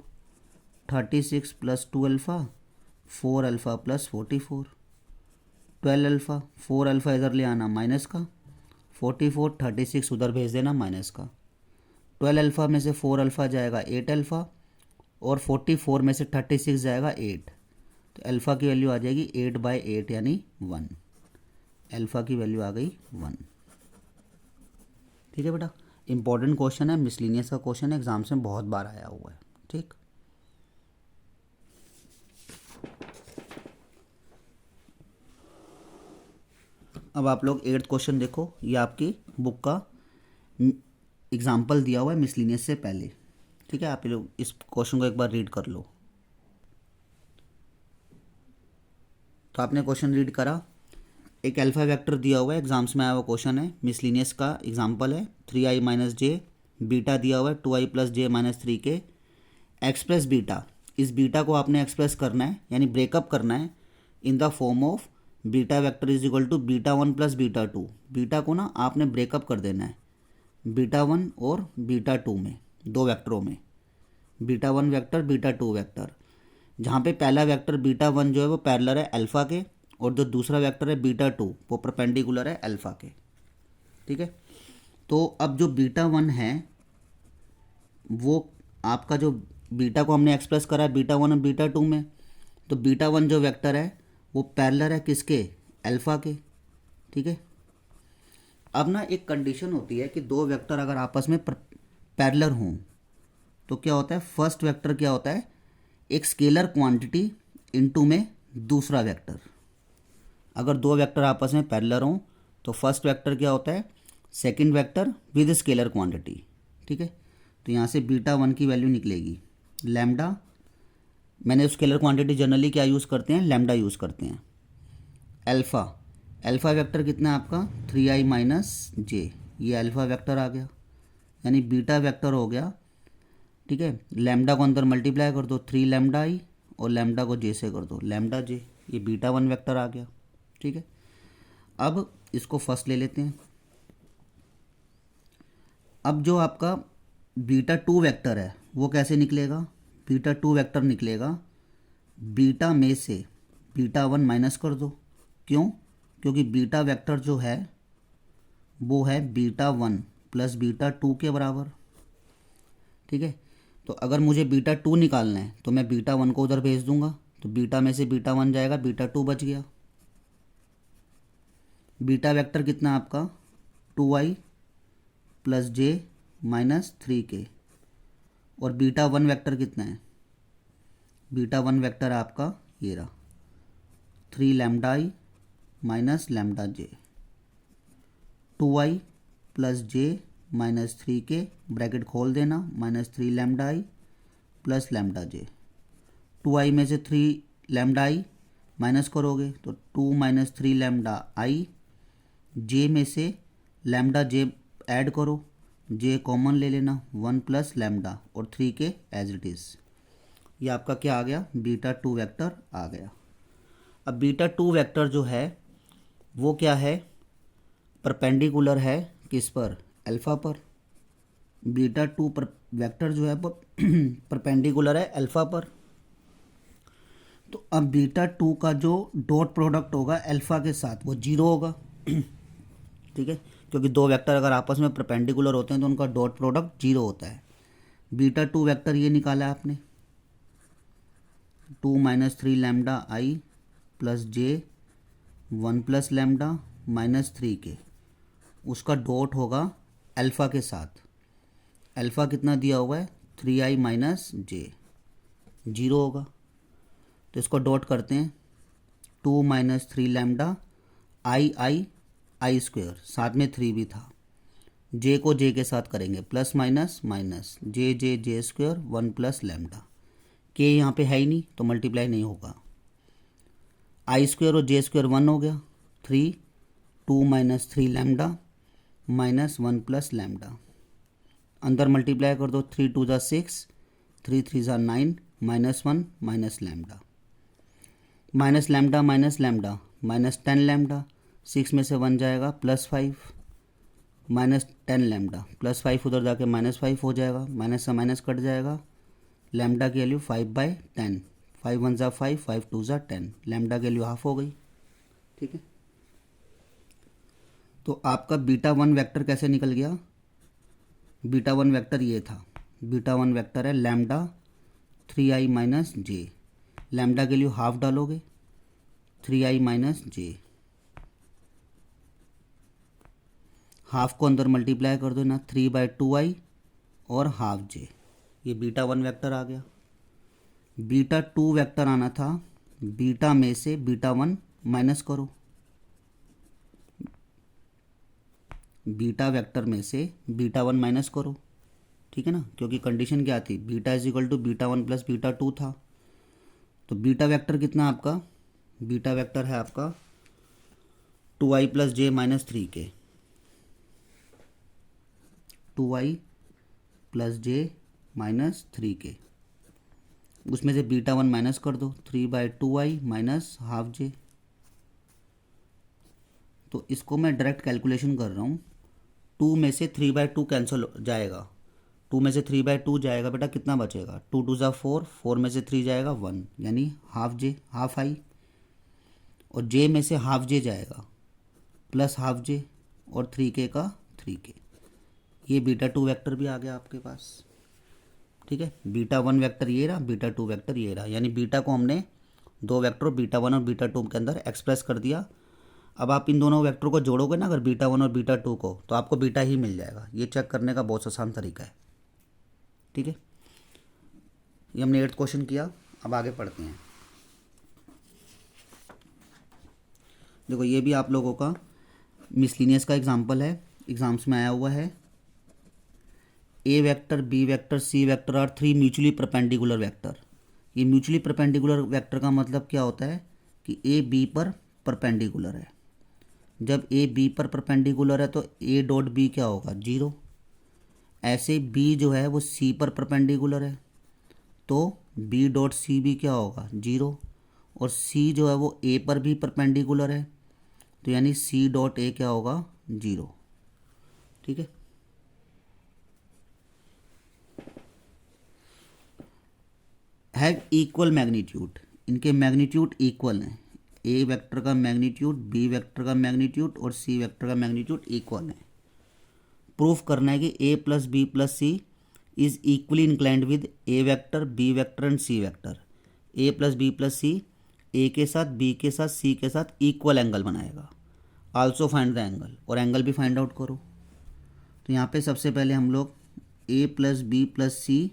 36 plus 2 alpha 4 alpha plus 44, 12 alpha, 4 alpha इधर ले आना माइनस का, 44 36 उधर भेज देना माइनस का, 12 अल्फ़ा में से 4 अल्फ़ा जाएगा 8 अल्फ़ा और 44 में से 36 जाएगा 8, तो अल्फ़ा की वैल्यू आ जाएगी 8/8 यानी 1। अल्फ़ा की वैल्यू आ गई 1, ठीक है बेटा। इंपॉर्टेंट क्वेश्चन है, मिसलिनियस का क्वेश्चन है, एग्जाम्स में बहुत बार आया हुआ है, ठीक। अब आप लोग 8th क्वेश्चन देखो, ये आपकी बुक का एग्जाम्पल दिया हुआ है मिसलिनियस से पहले, ठीक है। आप लोग इस क्वेश्चन को एक बार रीड कर लो। तो आपने क्वेश्चन रीड करा, एक अल्फ़ा वेक्टर दिया हुआ है, एग्जाम्स में आया हुआ क्वेश्चन है, मिसलिनियस का एग्जाम्पल है, 3i माइनस जे, बीटा दिया हुआ है 2i plus j minus 3k, express beta, इस बीटा को आपने एक्सप्रेस करना है यानी ब्रेकअप करना है in the form of beta vector is equal to beta 1 plus beta 2। Beta को ना आपने ब्रेकअप कर देना है बीटा 1 और बीटा 2 में, दो वेक्टरों में, बीटा 1 वेक्टर बीटा 2 वेक्टर, जहाँ पे पहला वेक्टर बीटा 1 जो है वो पैरेलल है अल्फ़ा के और जो दूसरा वेक्टर है बीटा 2 वो परपेंडिकुलर है अल्फ़ा के, ठीक है। तो अब जो बीटा 1 है वो आपका, जो बीटा को हमने एक्सप्रेस करा है बीटा 1 और बीटा 2 में, तो बीटा 1 जो वेक्टर है वो पैरेलल है किसके, अल्फ़ा के, ठीक है। अब ना एक कंडीशन होती है कि दो वेक्टर अगर आपस में पैरेलल हों तो क्या होता है, फर्स्ट वेक्टर क्या होता है, एक स्केलर क्वांटिटी इनटू में दूसरा वेक्टर। अगर दो वेक्टर आपस में पैरेलल हों तो फर्स्ट वेक्टर क्या होता है, second vector with scalar quantity, ठीक है। तो यहाँ से बीटा 1 की वैल्यू निकलेगी लैम्डा, मैंने स्केलर क्वांटिटी जनरली क्या यूज़ करते हैं, लैम्डा यूज़ करते हैं। अल्फ़ा, अल्फ़ा वेक्टर कितना है आपका 3i माइनस जे, ये अल्फ़ा वेक्टर आ गया यानी बीटा वेक्टर हो गया, ठीक है। लैम्डा को अंदर मल्टीप्लाई कर दो 3 लैम्डा i और लैम्डा को जे से कर दो लैम्डा जे, ये बीटा 1 वेक्टर आ गया, ठीक है। अब इसको फर्स्ट ले लेते हैं। अब जो आपका बीटा 2 वेक्टर है वो कैसे निकलेगा, बीटा 2 वेक्टर निकलेगा बीटा में से बीटा 1 माइनस कर दो, क्यों, क्योंकि बीटा वेक्टर जो है वो है बीटा 1 प्लस बीटा 2 के बराबर, ठीक है। तो अगर मुझे बीटा 2 निकालना है तो मैं बीटा 1 को उधर भेज दूंगा, तो बीटा में से बीटा 1 जाएगा, बीटा 2 बच गया। बीटा वेक्टर कितना आपका 2i plus j minus 3k और बीटा 1 वेक्टर कितना है, बीटा 1 वेक्टर आपका ये रहा 3 lambda i minus lambda J, 2i plus j minus 3k bracket खोल देना minus 3 lambda i plus lambda J, 2i में से 3 लैम्डा i माइनस करोगे तो 2 माइनस 3 लैम्डा i, जे में से लैम्डा जे ऐड करो, जे कॉमन ले लेना 1 प्लस लैम्डा और 3k एज इट इज़, ये आपका क्या आ गया, बीटा 2 वेक्टर आ गया। अब बीटा 2 वेक्टर जो है वो क्या है, परपेंडिकुलर है किस पर, अल्फ़ा पर, बीटा टू पर वेक्टर जो है वो परपेंडिकुलर है अल्फ़ा पर। तो अब बीटा टू का जो डॉट प्रोडक्ट होगा अल्फ़ा के साथ वो जीरो होगा। ठीक है, क्योंकि दो वेक्टर अगर आपस में परपेंडिकुलर होते हैं तो उनका डॉट प्रोडक्ट जीरो होता है। बीटा टू वेक्टर ये निकाला है आपने, 2 माइनस 3 लैम्डा आई प्लस जे 1 प्लस लैम्डा माइनस 3 के, उसका डॉट होगा अल्फ़ा के साथ। अल्फ़ा कितना दिया हुआ है 3i माइनस जे, जीरो होगा। तो इसको डॉट करते हैं, 2 माइनस 3 लैम्डा आई स्क्वायर, साथ में 3 भी था, जे को जे के साथ करेंगे plus minus minus J square 1 plus lambda. के यहाँ पे है ही नहीं तो मल्टीप्लाई नहीं होगा। आई स्क्वायर और जे स्क्वायर 1 हो गया, 3 2 minus 3 lambda minus 1 plus lambda, अंदर मल्टीप्लाई कर दो, 3 2 ज़ा 6, 3 3 ज़ा 9 minus 1 minus lambda, minus lambda minus 10 lambda, 6 में से 1 जाएगा प्लस 5 माइनस 10 लैम्डा, प्लस 5 उधर जाके माइनस 5 हो जाएगा, माइनस से माइनस कट जाएगा, लैम्डा की वैल्यू 5/10, 5 1 ज़ा 5, 5 2 ज़ा 10, लैम्डा की वैल्यू हाफ हो गई। ठीक है, तो आपका बीटा वन वेक्टर कैसे निकल गया? बीटा वन वेक्टर ये था, बीटा वन वेक्टर है लैम्डा 3i माइनस जे, लैम्डा के लिए हाफ डालोगे 3i माइनस जे, हाफ को अंदर मल्टीप्लाई कर दो ना, 3/2i और हाफ जे, ये बीटा वन वेक्टर आ गया। बीटा टू वेक्टर आना था, बीटा में से बीटा वन माइनस करो, बीटा वेक्टर में से बीटा वन माइनस करो। ठीक है ना, क्योंकि कंडीशन क्या थी, beta is equal to beta one plus beta two था। तो बीटा वेक्टर कितना आपका, बीटा वेक्टर है आपका 2i प्लस जे माइनस 3 के, 2i प्लस जे माइनस 3 के, उसमें से बीटा वन माइनस कर दो, 3/2i माइनस हाफ जे। तो इसको मैं डायरेक्ट कैलकुलेशन कर रहा हूँ, 2 में से 3/2 कैंसिल हो जाएगा, 2 में से 3/2 जाएगा बेटा, कितना बचेगा, 2 2 ज़ा 4, 4 में से 3 जाएगा 1, यानी हाफ जे हाफ आई, और जे में से हाफ जे जाएगा प्लस हाफ जे, और 3k का 3k, ये बीटा टू वेक्टर भी आ गया आपके पास। ठीक है, बीटा वन वेक्टर ये रहा, बीटा टू वेक्टर ये रहा, यानी बीटा को हमने दो वेक्टर बीटा वन और बीटा टू के अंदर एक्सप्रेस कर दिया। अब आप इन दोनों वेक्टर को जोड़ोगे ना अगर बीटा वन और बीटा टू को, तो आपको बीटा ही मिल जाएगा। ये चेक करने का बहुत आसान तरीका है। ठीक है, ये हमने 8th क्वेश्चन किया। अब आगे पढ़ते हैं। देखो ये भी आप लोगों का मिसलिनियस का एग्जाम्पल है, एग्जाम्स में आया हुआ है। ए vector, B vector, C vector are 3 mutually perpendicular vector. ये म्यूचुअली परपेंडिकुलर वेक्टर का मतलब क्या होता है कि ए बी पर परपेंडिकुलर है। जब ए बी पर परपेंडिकुलर है तो ए डॉट बी क्या होगा, जीरो। ऐसे बी जो है वो सी पर परपेंडिकुलर है तो बी डॉट सी भी क्या होगा, जीरो। और सी जो है वो ए पर भी परपेंडिकुलर है तो यानी सी डॉट ए क्या होगा, जीरो। ठीक है, हैव इक्वल मैग्नीट्यूड, इनके मैग्नीट्यूड इक्वल हैं। ए वेक्टर का मैग्नीट्यूड, बी वेक्टर का मैग्नीट्यूड और सी वेक्टर का मैग्नीट्यूड इक्वल है। प्रूफ करना है कि A plus B plus C is equally inclined with A vector, B vector and C vector. A plus B plus C A के साथ, B के साथ, सी के साथ इक्वल एंगल बनाएगा। आल्सो फाइंड द एंगल, और एंगल भी find out करो। तो यहाँ पे सबसे पहले हम लोग A plus B plus C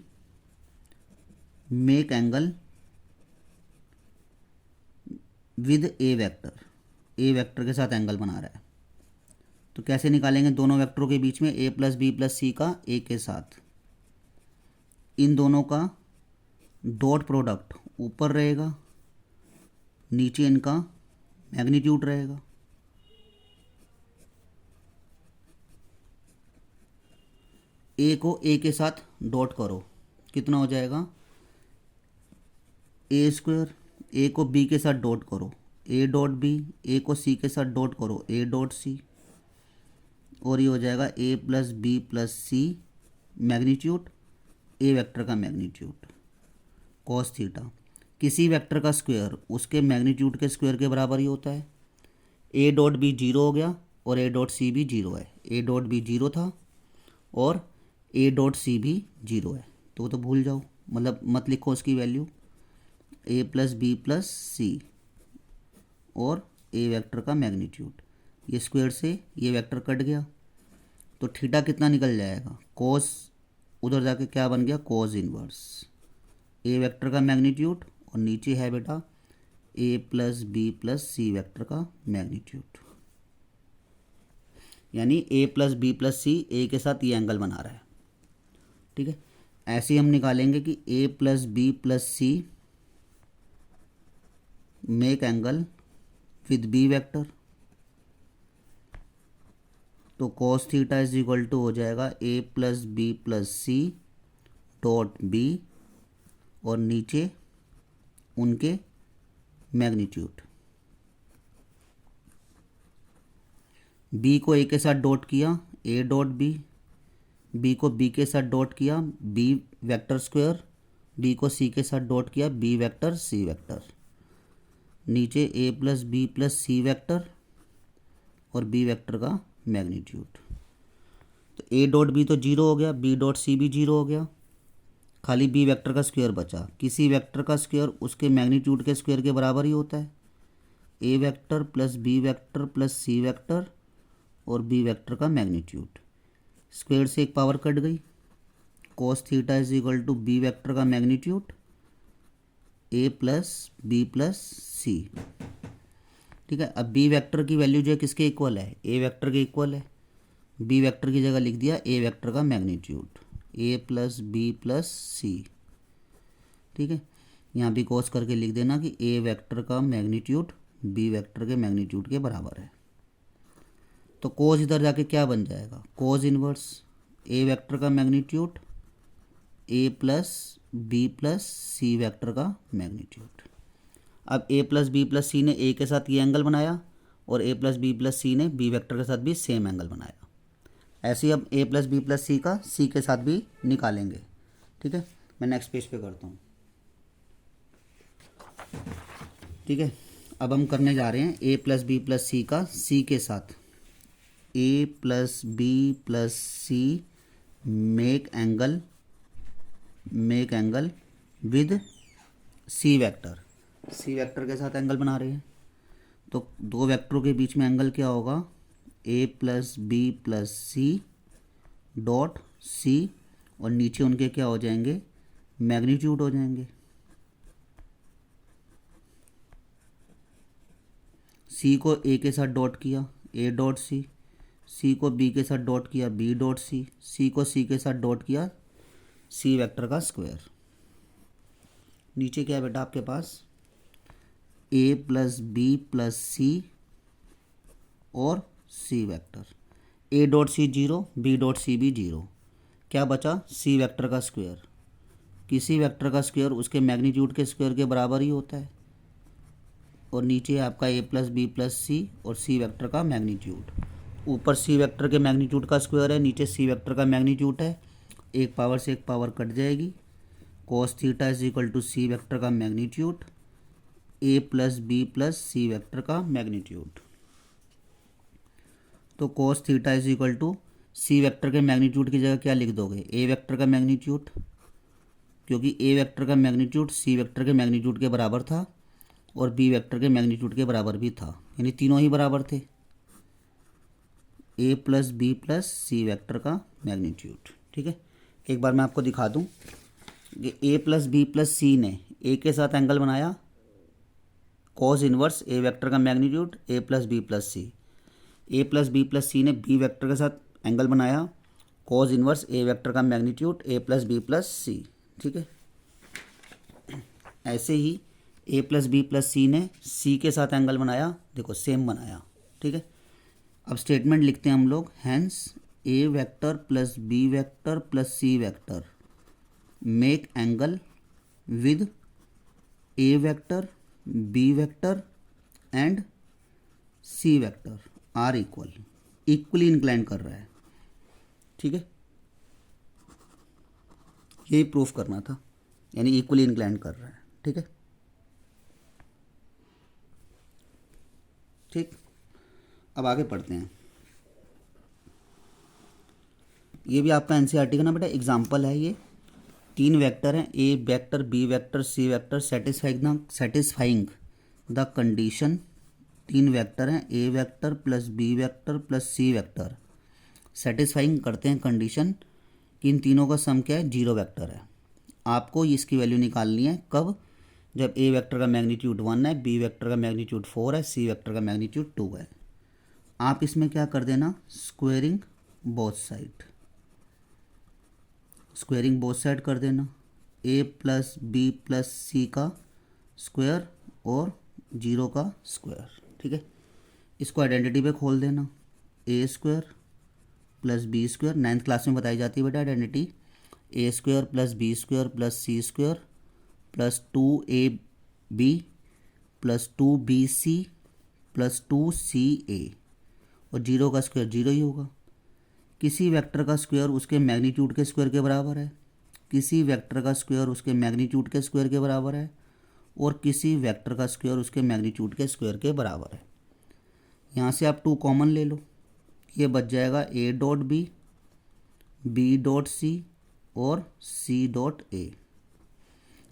make angle with A vector, A vector के साथ एंगल बना रहा है। तो कैसे निकालेंगे दोनों वेक्टरों के बीच में, ए प्लस बी प्लस सी का ए के साथ, इन दोनों का डॉट प्रोडक्ट ऊपर रहेगा, नीचे इनका मैग्नीट्यूड रहेगा। ए को ए के साथ डॉट करो, कितना हो जाएगा, ए स्क्वायर। ए को बी के साथ डॉट करो, ए डॉट बी। ए को सी के साथ डॉट करो, ए डॉट सी। और ये हो जाएगा A plus B plus C magnitude, A vector का मैग्नीट्यूड कॉस थीटा। किसी वेक्टर का स्क्वायर उसके मैग्नीट्यूड के स्क्वायर के बराबर ही होता है। ए डॉट बी जीरो हो गया और ए डॉट सी भी जीरो है। ए डॉट बी जीरो था और ए डॉट सी भी जीरो है, तो वो तो भूल जाओ, मतलब मत लिखो उसकी वैल्यू। ए प्लस बी प्लस सी और ए वेक्टर का मैग्नीट्यूड, ये स्क्वायर से ये वेक्टर कट गया तो थीटा कितना निकल जाएगा, कोस, उधर जाके क्या बन गया, कोस इनवर्स ए वेक्टर का मैग्नीट्यूड और नीचे है बेटा ए प्लस बी प्लस सी वेक्टर का मैग्नीट्यूड। यानी A plus B plus C A के साथ ये एंगल बना रहा है। ठीक है, ऐसे ही हम निकालेंगे कि A plus B plus C make angle with B vector, तो cos theta is equal to हो जाएगा A plus B plus C dot B और नीचे उनके मैग्नीट्यूड। बी को ए के साथ डॉट किया ए डॉट बी, बी को बी के साथ डॉट किया बी वेक्टर स्क्वायर, बी को सी के साथ डॉट किया बी वेक्टर सी वेक्टर, नीचे ए प्लस बी प्लस सी वेक्टर और बी वेक्टर का मैग्नीट्यूड। तो ए डॉट बी तो जीरो हो गया, बी डॉट सी भी जीरो हो गया, खाली बी वेक्टर का स्क्वायर बचा। किसी वेक्टर का स्क्वायर उसके मैग्नीट्यूड के स्क्वायर के बराबर ही होता है। ए vector plus B vector plus सी वेक्टर और बी वेक्टर का मैग्नीट्यूड, स्क्वायर से एक पावर कट गई, cos theta is equal to B vector का मैग्नीट्यूड ए प्लस बी प्लस सी। ठीक है, अब बी वेक्टर की वैल्यू जो है किसके इक्वल है, ए वेक्टर के इक्वल है। बी वेक्टर की जगह लिख दिया ए वेक्टर का मैग्नीट्यूड ए प्लस बी प्लस सी। ठीक है, यहाँ भी कॉस करके लिख देना कि ए वेक्टर का मैग्नीट्यूड बी वेक्टर के मैग्नीट्यूड के बराबर है। तो कोस इधर जाके क्या बन जाएगा, कोस इनवर्स ए वेक्टर का मैग्नीट्यूड ए प्लस बी प्लस सी वेक्टर का मैग्नीट्यूड। अब ए प्लस बी प्लस सी ने ए के साथ ये एंगल बनाया और ए प्लस बी प्लस सी ने बी वेक्टर के साथ भी सेम एंगल बनाया। ऐसे ही अब a plus B plus C का सी के साथ भी निकालेंगे। ठीक है, मैं नेक्स्ट पेज पे करता हूँ। ठीक है, अब हम करने जा रहे हैं A plus B plus C का सी के साथ। A plus B plus C make angle with C vector, C vector के साथ एंगल बना रहे हैं। तो दो वेक्टरों के बीच में एंगल क्या होगा, A plus B plus C dot सी और नीचे उनके क्या हो जाएंगे, मैग्नीट्यूड हो जाएंगे। सी को ए के साथ डॉट किया ए डॉट सी, सी को बी के साथ डॉट किया बी डॉट सी, सी को सी के साथ डॉट किया सी वेक्टर का स्क्वायर। नीचे क्या है बेटा आपके पास, A plus B plus C और C vector. A dot C zero, B dot C भी जीरो, क्या बचा, सी वेक्टर का स्क्वायर। किसी वेक्टर का स्क्वायर उसके मैग्नीट्यूड के स्क्वायर के बराबर ही होता है। और नीचे आपका A plus B plus C और सी वेक्टर का मैग्नीट्यूड। ऊपर सी वेक्टर के मैग्नीट्यूड का स्क्वायर है, नीचे सी वेक्टर का मैग्नीट्यूड है, एक पावर से एक पावर कट जाएगी। Cos theta is equal to C vector का मैग्नीट्यूड ए प्लस बी प्लस सी वेक्टर का मैग्नीट्यूड। तो cos theta is equal to C vector के मैग्नीट्यूड की जगह क्या लिख दोगे, ए वेक्टर का मैग्नीट्यूड, क्योंकि ए वेक्टर का मैग्नीट्यूड सी वेक्टर के मैग्नीट्यूड के बराबर था और बी वेक्टर के मैग्नीट्यूड के बराबर भी था, यानी तीनों ही बराबर थे। A plus B plus C vector का मैग्नीट्यूड। ठीक है, एक बार मैं आपको दिखा दूं कि ए प्लस बी प्लस सी ने ए के साथ एंगल बनाया कॉस इनवर्स ए वेक्टर का magnitude A plus B plus C. A plus B plus सी ने बी वेक्टर के साथ एंगल बनाया कॉस इनवर्स ए वेक्टर का मैग्नीट्यूड ए प्लस बी प्लस सी। ठीक है, ऐसे ही ए प्लस बी प्लस सी ने सी के साथ एंगल बनाया, देखो सेम बनाया। ठीक है, अब स्टेटमेंट लिखते हैं हम लोग, hence a vector plus B vector plus C vector make angle with A vector B vector and C vector are equally incline कर रहा है। ठीक है, यही प्रूफ करना था, यानी इक्वली इंक्लाइंड कर रहा है। ठीक है, ठीक। अब आगे पढ़ते हैं। ये भी आपका एनसीईआरटी का ना बेटा एग्जाम्पल है। ये 3 वेक्टर हैं, A vector, B vector, C vector, satisfying the condition. 3 vector हैं, A vector plus B vector plus C vector, satisfying करते हैं कंडीशन कि इन तीनों का सम क्या है, 0 वेक्टर है। आपको इसकी वैल्यू निकालनी है कब, जब ए वेक्टर का मैग्नीट्यूड 1 है, बी वेक्टर का मैग्नीट्यूड 4 है, सी वेक्टर का मैग्नीट्यूड 2 है। आप इसमें क्या कर देना, squaring both side, squaring both side कर देना, ए प्लस बी प्लस सी का स्क्वायर और 0 का स्क्वायर। ठीक है, इसको आइडेंटिटी पे खोल देना, A square plus B square, 9th class में बताई जाती है बेटा identity, A square plus B square plus C square plus 2ab plus 2bc plus 2ca, और 0 का स्क्वायर 0 ही होगा। किसी वेक्टर का स्क्वायर उसके मैग्नीट्यूड के स्क्वायर के बराबर है, किसी वेक्टर का स्क्वायर उसके मैग्नीट्यूड के स्क्वायर के बराबर है, और किसी वेक्टर का स्क्वायर उसके मैग्नीट्यूड के स्क्वायर के बराबर है। यहाँ से आप 2 कॉमन ले लो, ये बच जाएगा ए डॉट बी डॉट सी और सी डॉट ए।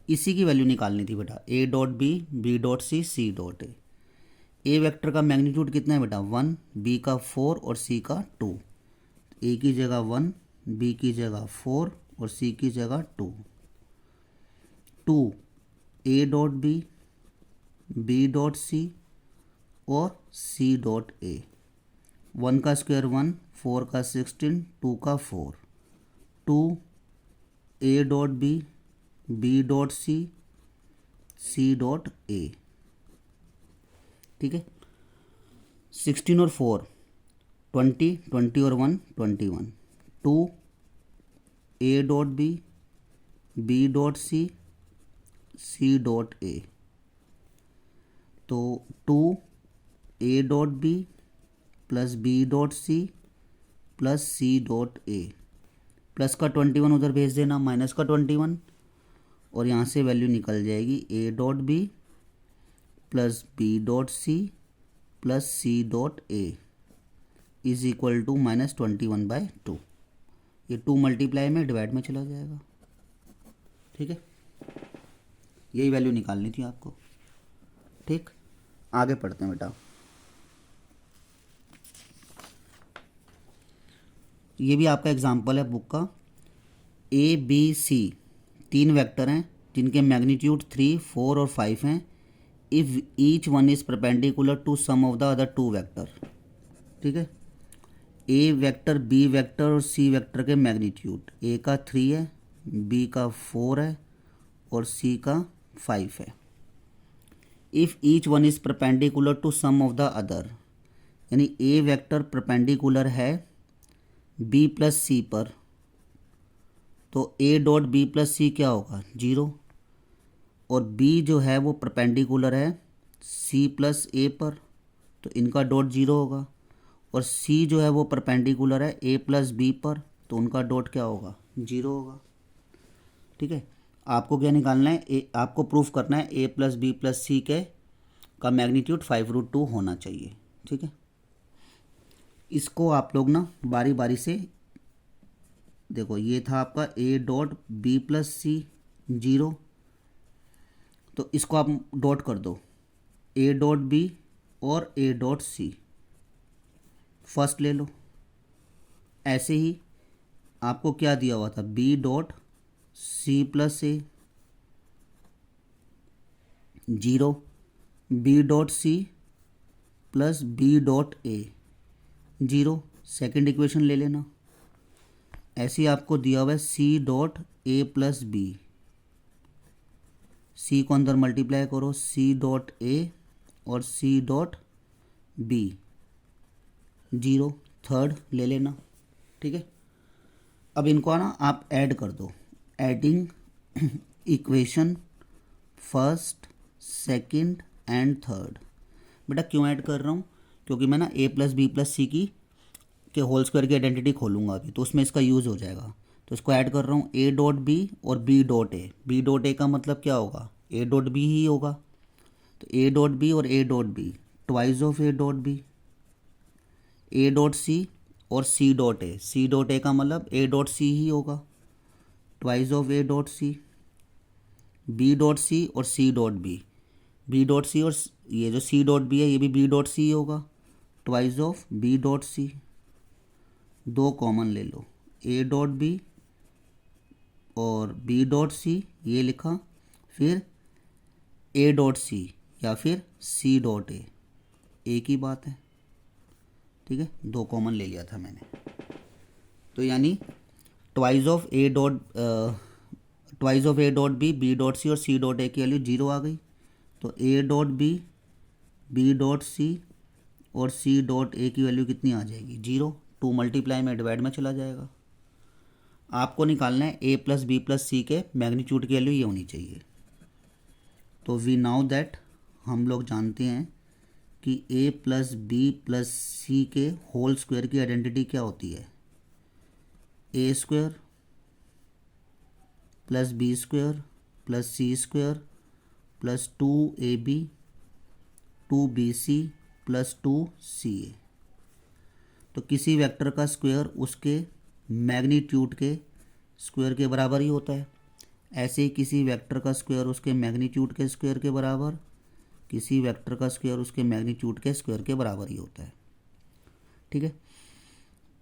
इसी की वैल्यू निकालनी थी बेटा, a dot b dot c dot a. A vector का मैग्नीट्यूड कितना है बेटा, 1, बी का 4 और सी का 2। ए की जगह 1, बी की जगह 4 और सी की जगह 2। 2 ए डॉट बी डॉट सी और सी डॉट ए। 1 का स्क्वायर 1, 4 का 16, 2 का 4। 2 a dot b dot c dot a. ठीक है, 16 और 4 20, 20 और 1 21। 2 a dot b dot c dot a. तो 2 a dot B plus B dot C plus C dot A, plus का 21 उधर भेज देना, माइनस का 21, और यहाँ से वैल्यू निकल जाएगी a dot B plus B dot C plus C dot a is equal to -21/2। ये 2 मल्टीप्लाई में डिवाइड में चला जाएगा। ठीक है, यही वैल्यू निकालनी थी आपको। ठीक, आगे पढ़ते हैं बेटा। ये भी आपका एग्जाम्पल है बुक का। ए बी सी 3 वेक्टर हैं जिनके मैग्नीट्यूड 3, 4 और 5 हैं। If each one is perpendicular to sum of the other 2 vector. ठीक है, ए वेक्टर, बी वेक्टर और सी वेक्टर के मैग्नीट्यूड, ए का 3 है, बी का 4 है और सी का 5 है। If each one is perpendicular to sum of the other, यानी ए वेक्टर परपेंडिकुलर है बी प्लस सी पर, तो ए डॉट बी प्लस सी क्या होगा, 0, और बी जो है वो परपेंडिकुलर है सी प्लस ए पर, तो इनका डॉट 0 होगा, और सी जो है वो परपेंडिकुलर है ए प्लस बी पर, तो उनका डॉट क्या होगा, 0 होगा। ठीक है, आपको क्या निकालना है, आपको प्रूफ करना है ए प्लस बी प्लस सी के का मैग्नीट्यूड 5√2 होना चाहिए। ठीक है, इसको आप लोग ना बारी बारी से देखो। ये था आपका ए डॉट बी प्लस सी 0, तो इसको आप डॉट कर दो, ए डॉट बी और ए डॉट सी फर्स्ट ले लो। ऐसे ही आपको क्या दिया हुआ था, B dot C plus A 0, B dot C plus B dot A 0, second equation ले लेना। ऐसे ही आपको दिया हुआ है सी डॉट ए प्लस बी, सी को अंदर मल्टीप्लाई करो, सी डॉट ए और सी डॉट बी 0, थर्ड ले लेना। ठीक है, अब इनको ना आप ऐड कर दो, adding equation first, second and third. बेटा क्यों ऐड कर रहा हूँ, क्योंकि मैं ना ए प्लस बी प्लस सी की के होल स्क्वायर की आइडेंटिटी खोलूँगा अभी, तो उसमें इसका यूज़ हो जाएगा। तो इसको ऐड कर रहा हूँ, ए डॉट बी और b dot a. B dot a का मतलब क्या होगा, ए डॉट बी ही होगा। तो ए डॉट बी और a dot b, twice of A dot B. A dot सी और सी dot A, C dot a का मतलब ए डॉट सी ही होगा, twice of A dot C. B dot सी और सी डॉट बी, बी डॉट सी और ये जो सी डॉट बी है ये भी बी डॉट सी होगा, twice of b dot c. दो कॉमन ले लो, ए डॉट बी और बी डॉट सी ये लिखा, फिर ए डॉट सी या फिर सी डॉट ए, एक ही बात है। ठीक है, दो कॉमन ले लिया था मैंने। तो यानी twice of A dot b dot सी और सी डॉट ए की वैल्यू 0 आ गई। तो ए डॉट बी डॉट सी और सी डॉट ए की वैल्यू कितनी आ जाएगी, 0। 2 मल्टीप्लाई में डिवाइड में चला जाएगा। आपको निकालना है ए प्लस बी प्लस सी के मैग्नीट्यूड की वैल्यू ये होनी चाहिए। तो वी नाउ दैट, हम लोग जानते हैं कि A plus B plus C के होल स्क्वायर की आइडेंटिटी क्या होती है, A square plus B square plus C square plus 2ab 2bc plus 2ca। तो किसी वेक्टर का स्क्वायर उसके मैग्नीट्यूड के स्क्वायर के बराबर ही होता है। ऐसे ही किसी वेक्टर का स्क्वायर उसके मैग्नीट्यूड के स्क्वायर के बराबर, किसी वेक्टर का स्क्वायर उसके मैग्नीट्यूड के स्क्वायर के बराबर ही होता है। ठीक है,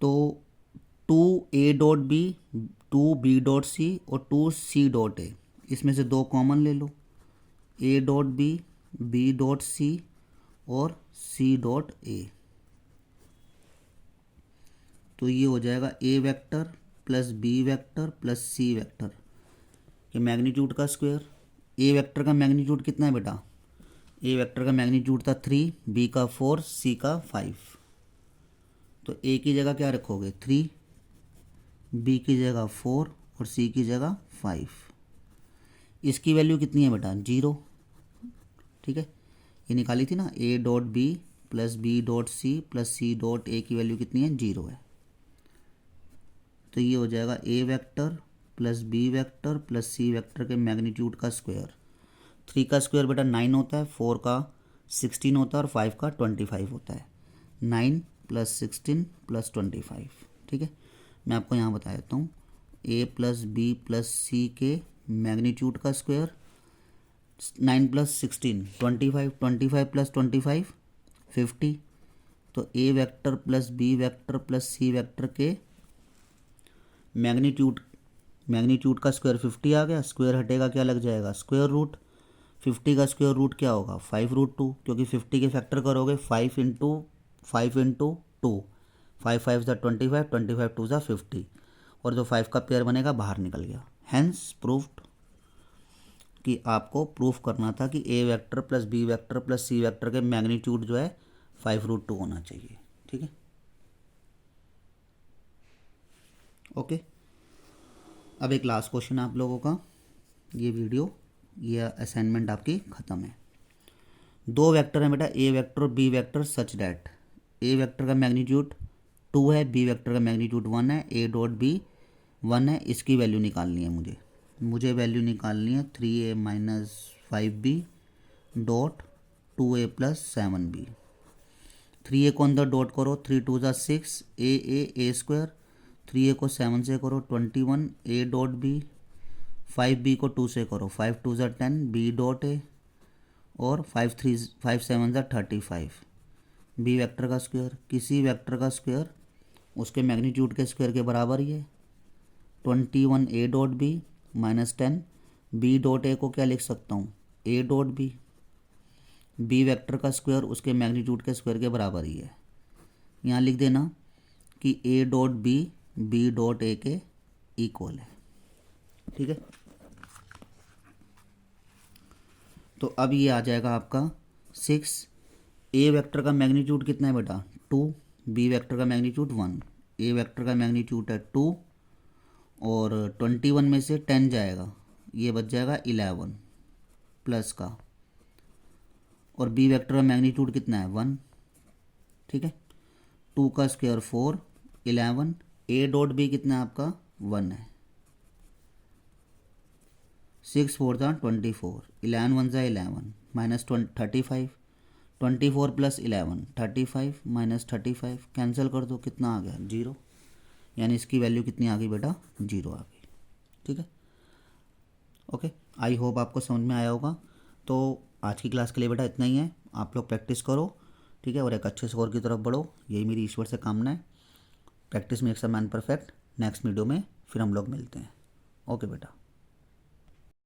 तो 2a dot B, 2b dot C और 2c डॉट ए, इसमें से दो कॉमन ले लो, a डॉट बी डॉट सी और c डॉट ए। तो ये हो जाएगा a vector plus b vector plus c vector के मैग्नीट्यूड का स्क्वायर। a वेक्टर का मैग्नीट्यूड कितना है बेटा, a वेक्टर का मैग्नीट्यूड था 3, b का 4, c का 5। तो a की जगह क्या रखोगे 3, b की जगह 4 और c की जगह 5। इसकी वैल्यू कितनी है बेटा, 0। ठीक है, ये निकाली थी ना, a dot B plus B dot C plus C dot a की वैल्यू कितनी है, 0 है। तो ये हो जाएगा a vector plus B vector plus C vector के मैग्नीट्यूड का स्क्वायर। 3 का स्क्वायर बेटा 9 होता है, 4 का 16 होता है और 5 का 25 होता है। 9 प्लस 16 प्लस 25। ठीक है, मैं आपको यहाँ बता देता हूँ, a plus B plus C के मैग्नीट्यूड का स्क्वायर 9 प्लस 16 25, 25 प्लस 25 50। तो a vector plus B vector plus C vector के मैग्नीट्यूड का स्क्वायर 50 आ गया। स्क्वायर हटेगा क्या लग जाएगा, स्क्वायर रूट। 50 का स्क्वायर रूट क्या होगा, 5√2, क्योंकि 50 के फैक्टर करोगे 5 इंटू 2, 5 5 ज़ा 25, 25 2 ज़ा 50, और जो 5 का पेयर बनेगा बाहर निकल गया। हैंस प्रूफ्ड कि आपको प्रूफ करना था कि ए vector plus B vector plus सी वेक्टर के मैग्नीट्यूड जो है 5√2 होना चाहिए। ठीक है, ओके। अब एक लास्ट क्वेश्चन आप लोगों का, ये असाइनमेंट आपकी ख़त्म है। दो वेक्टर हैं बेटा, ए वेक्टर और B vector, such that a vector का मैग्नीट्यूड 2 है, बी वेक्टर का मैग्नीट्यूड 1 है, ए डॉट बी 1 है। इसकी वैल्यू निकालनी है मुझे वैल्यू निकालनी है 3a minus 5b dot 2a plus 7b। 3a को अंदर डॉट करो, 3 2 ज़ा 6, ए स्क्वायर, 3a को 7 से करो 21, a डॉट बी, 5b को 2 से करो, 5 2 ज़ा 10, b डॉट ए, और 5 7 ज़ा 35। बी वेक्टर का स्क्वायर, किसी वेक्टर का स्क्वायर उसके मैग्नीट्यूड के स्क्वायर के बराबर ही है। 21 a dot b minus 10 b dot a को क्या लिख सकता हूँ, a dot B. B vector का स्क्वायर उसके मैग्नीट्यूड के स्क्वायर के बराबर ही है। यहाँ लिख देना कि a dot b dot a के इक्वल है। ठीक है, तो अब ये आ जाएगा आपका 6। ए वेक्टर का मैग्नीट्यूड कितना है बेटा, 2, बी वेक्टर का मैग्नीट्यूड 1, ए वेक्टर का मैग्नीट्यूड है 2, और 21 में से 10 जाएगा, ये बच जाएगा 11 प्लस का, और बी वेक्टर का मैग्नीट्यूड कितना है 1। ठीक है, 2 का स्क्वायर 4, 11, ए डॉट बी कितना है आपका 1 है। 6 4 ज़ा 24, 11 1 ज़ा 11, माइनस 35, 24 प्लस 11 35, माइनस 35 कैंसिल कर दो, कितना आ गया 0, यानी इसकी वैल्यू कितनी आ गई बेटा 0 आ गई। ठीक है, ओके, आई होप आपको समझ में आया होगा। तो आज की क्लास के लिए बेटा इतना ही है, आप लोग प्रैक्टिस करो, ठीक है, और एक अच्छे स्कोर की तरफ बढ़ो, यही मेरी ईश्वर से कामना है। Practice makes a man perfect. Next video में फिर हम लोग मिलते हैं। ओके बेटा।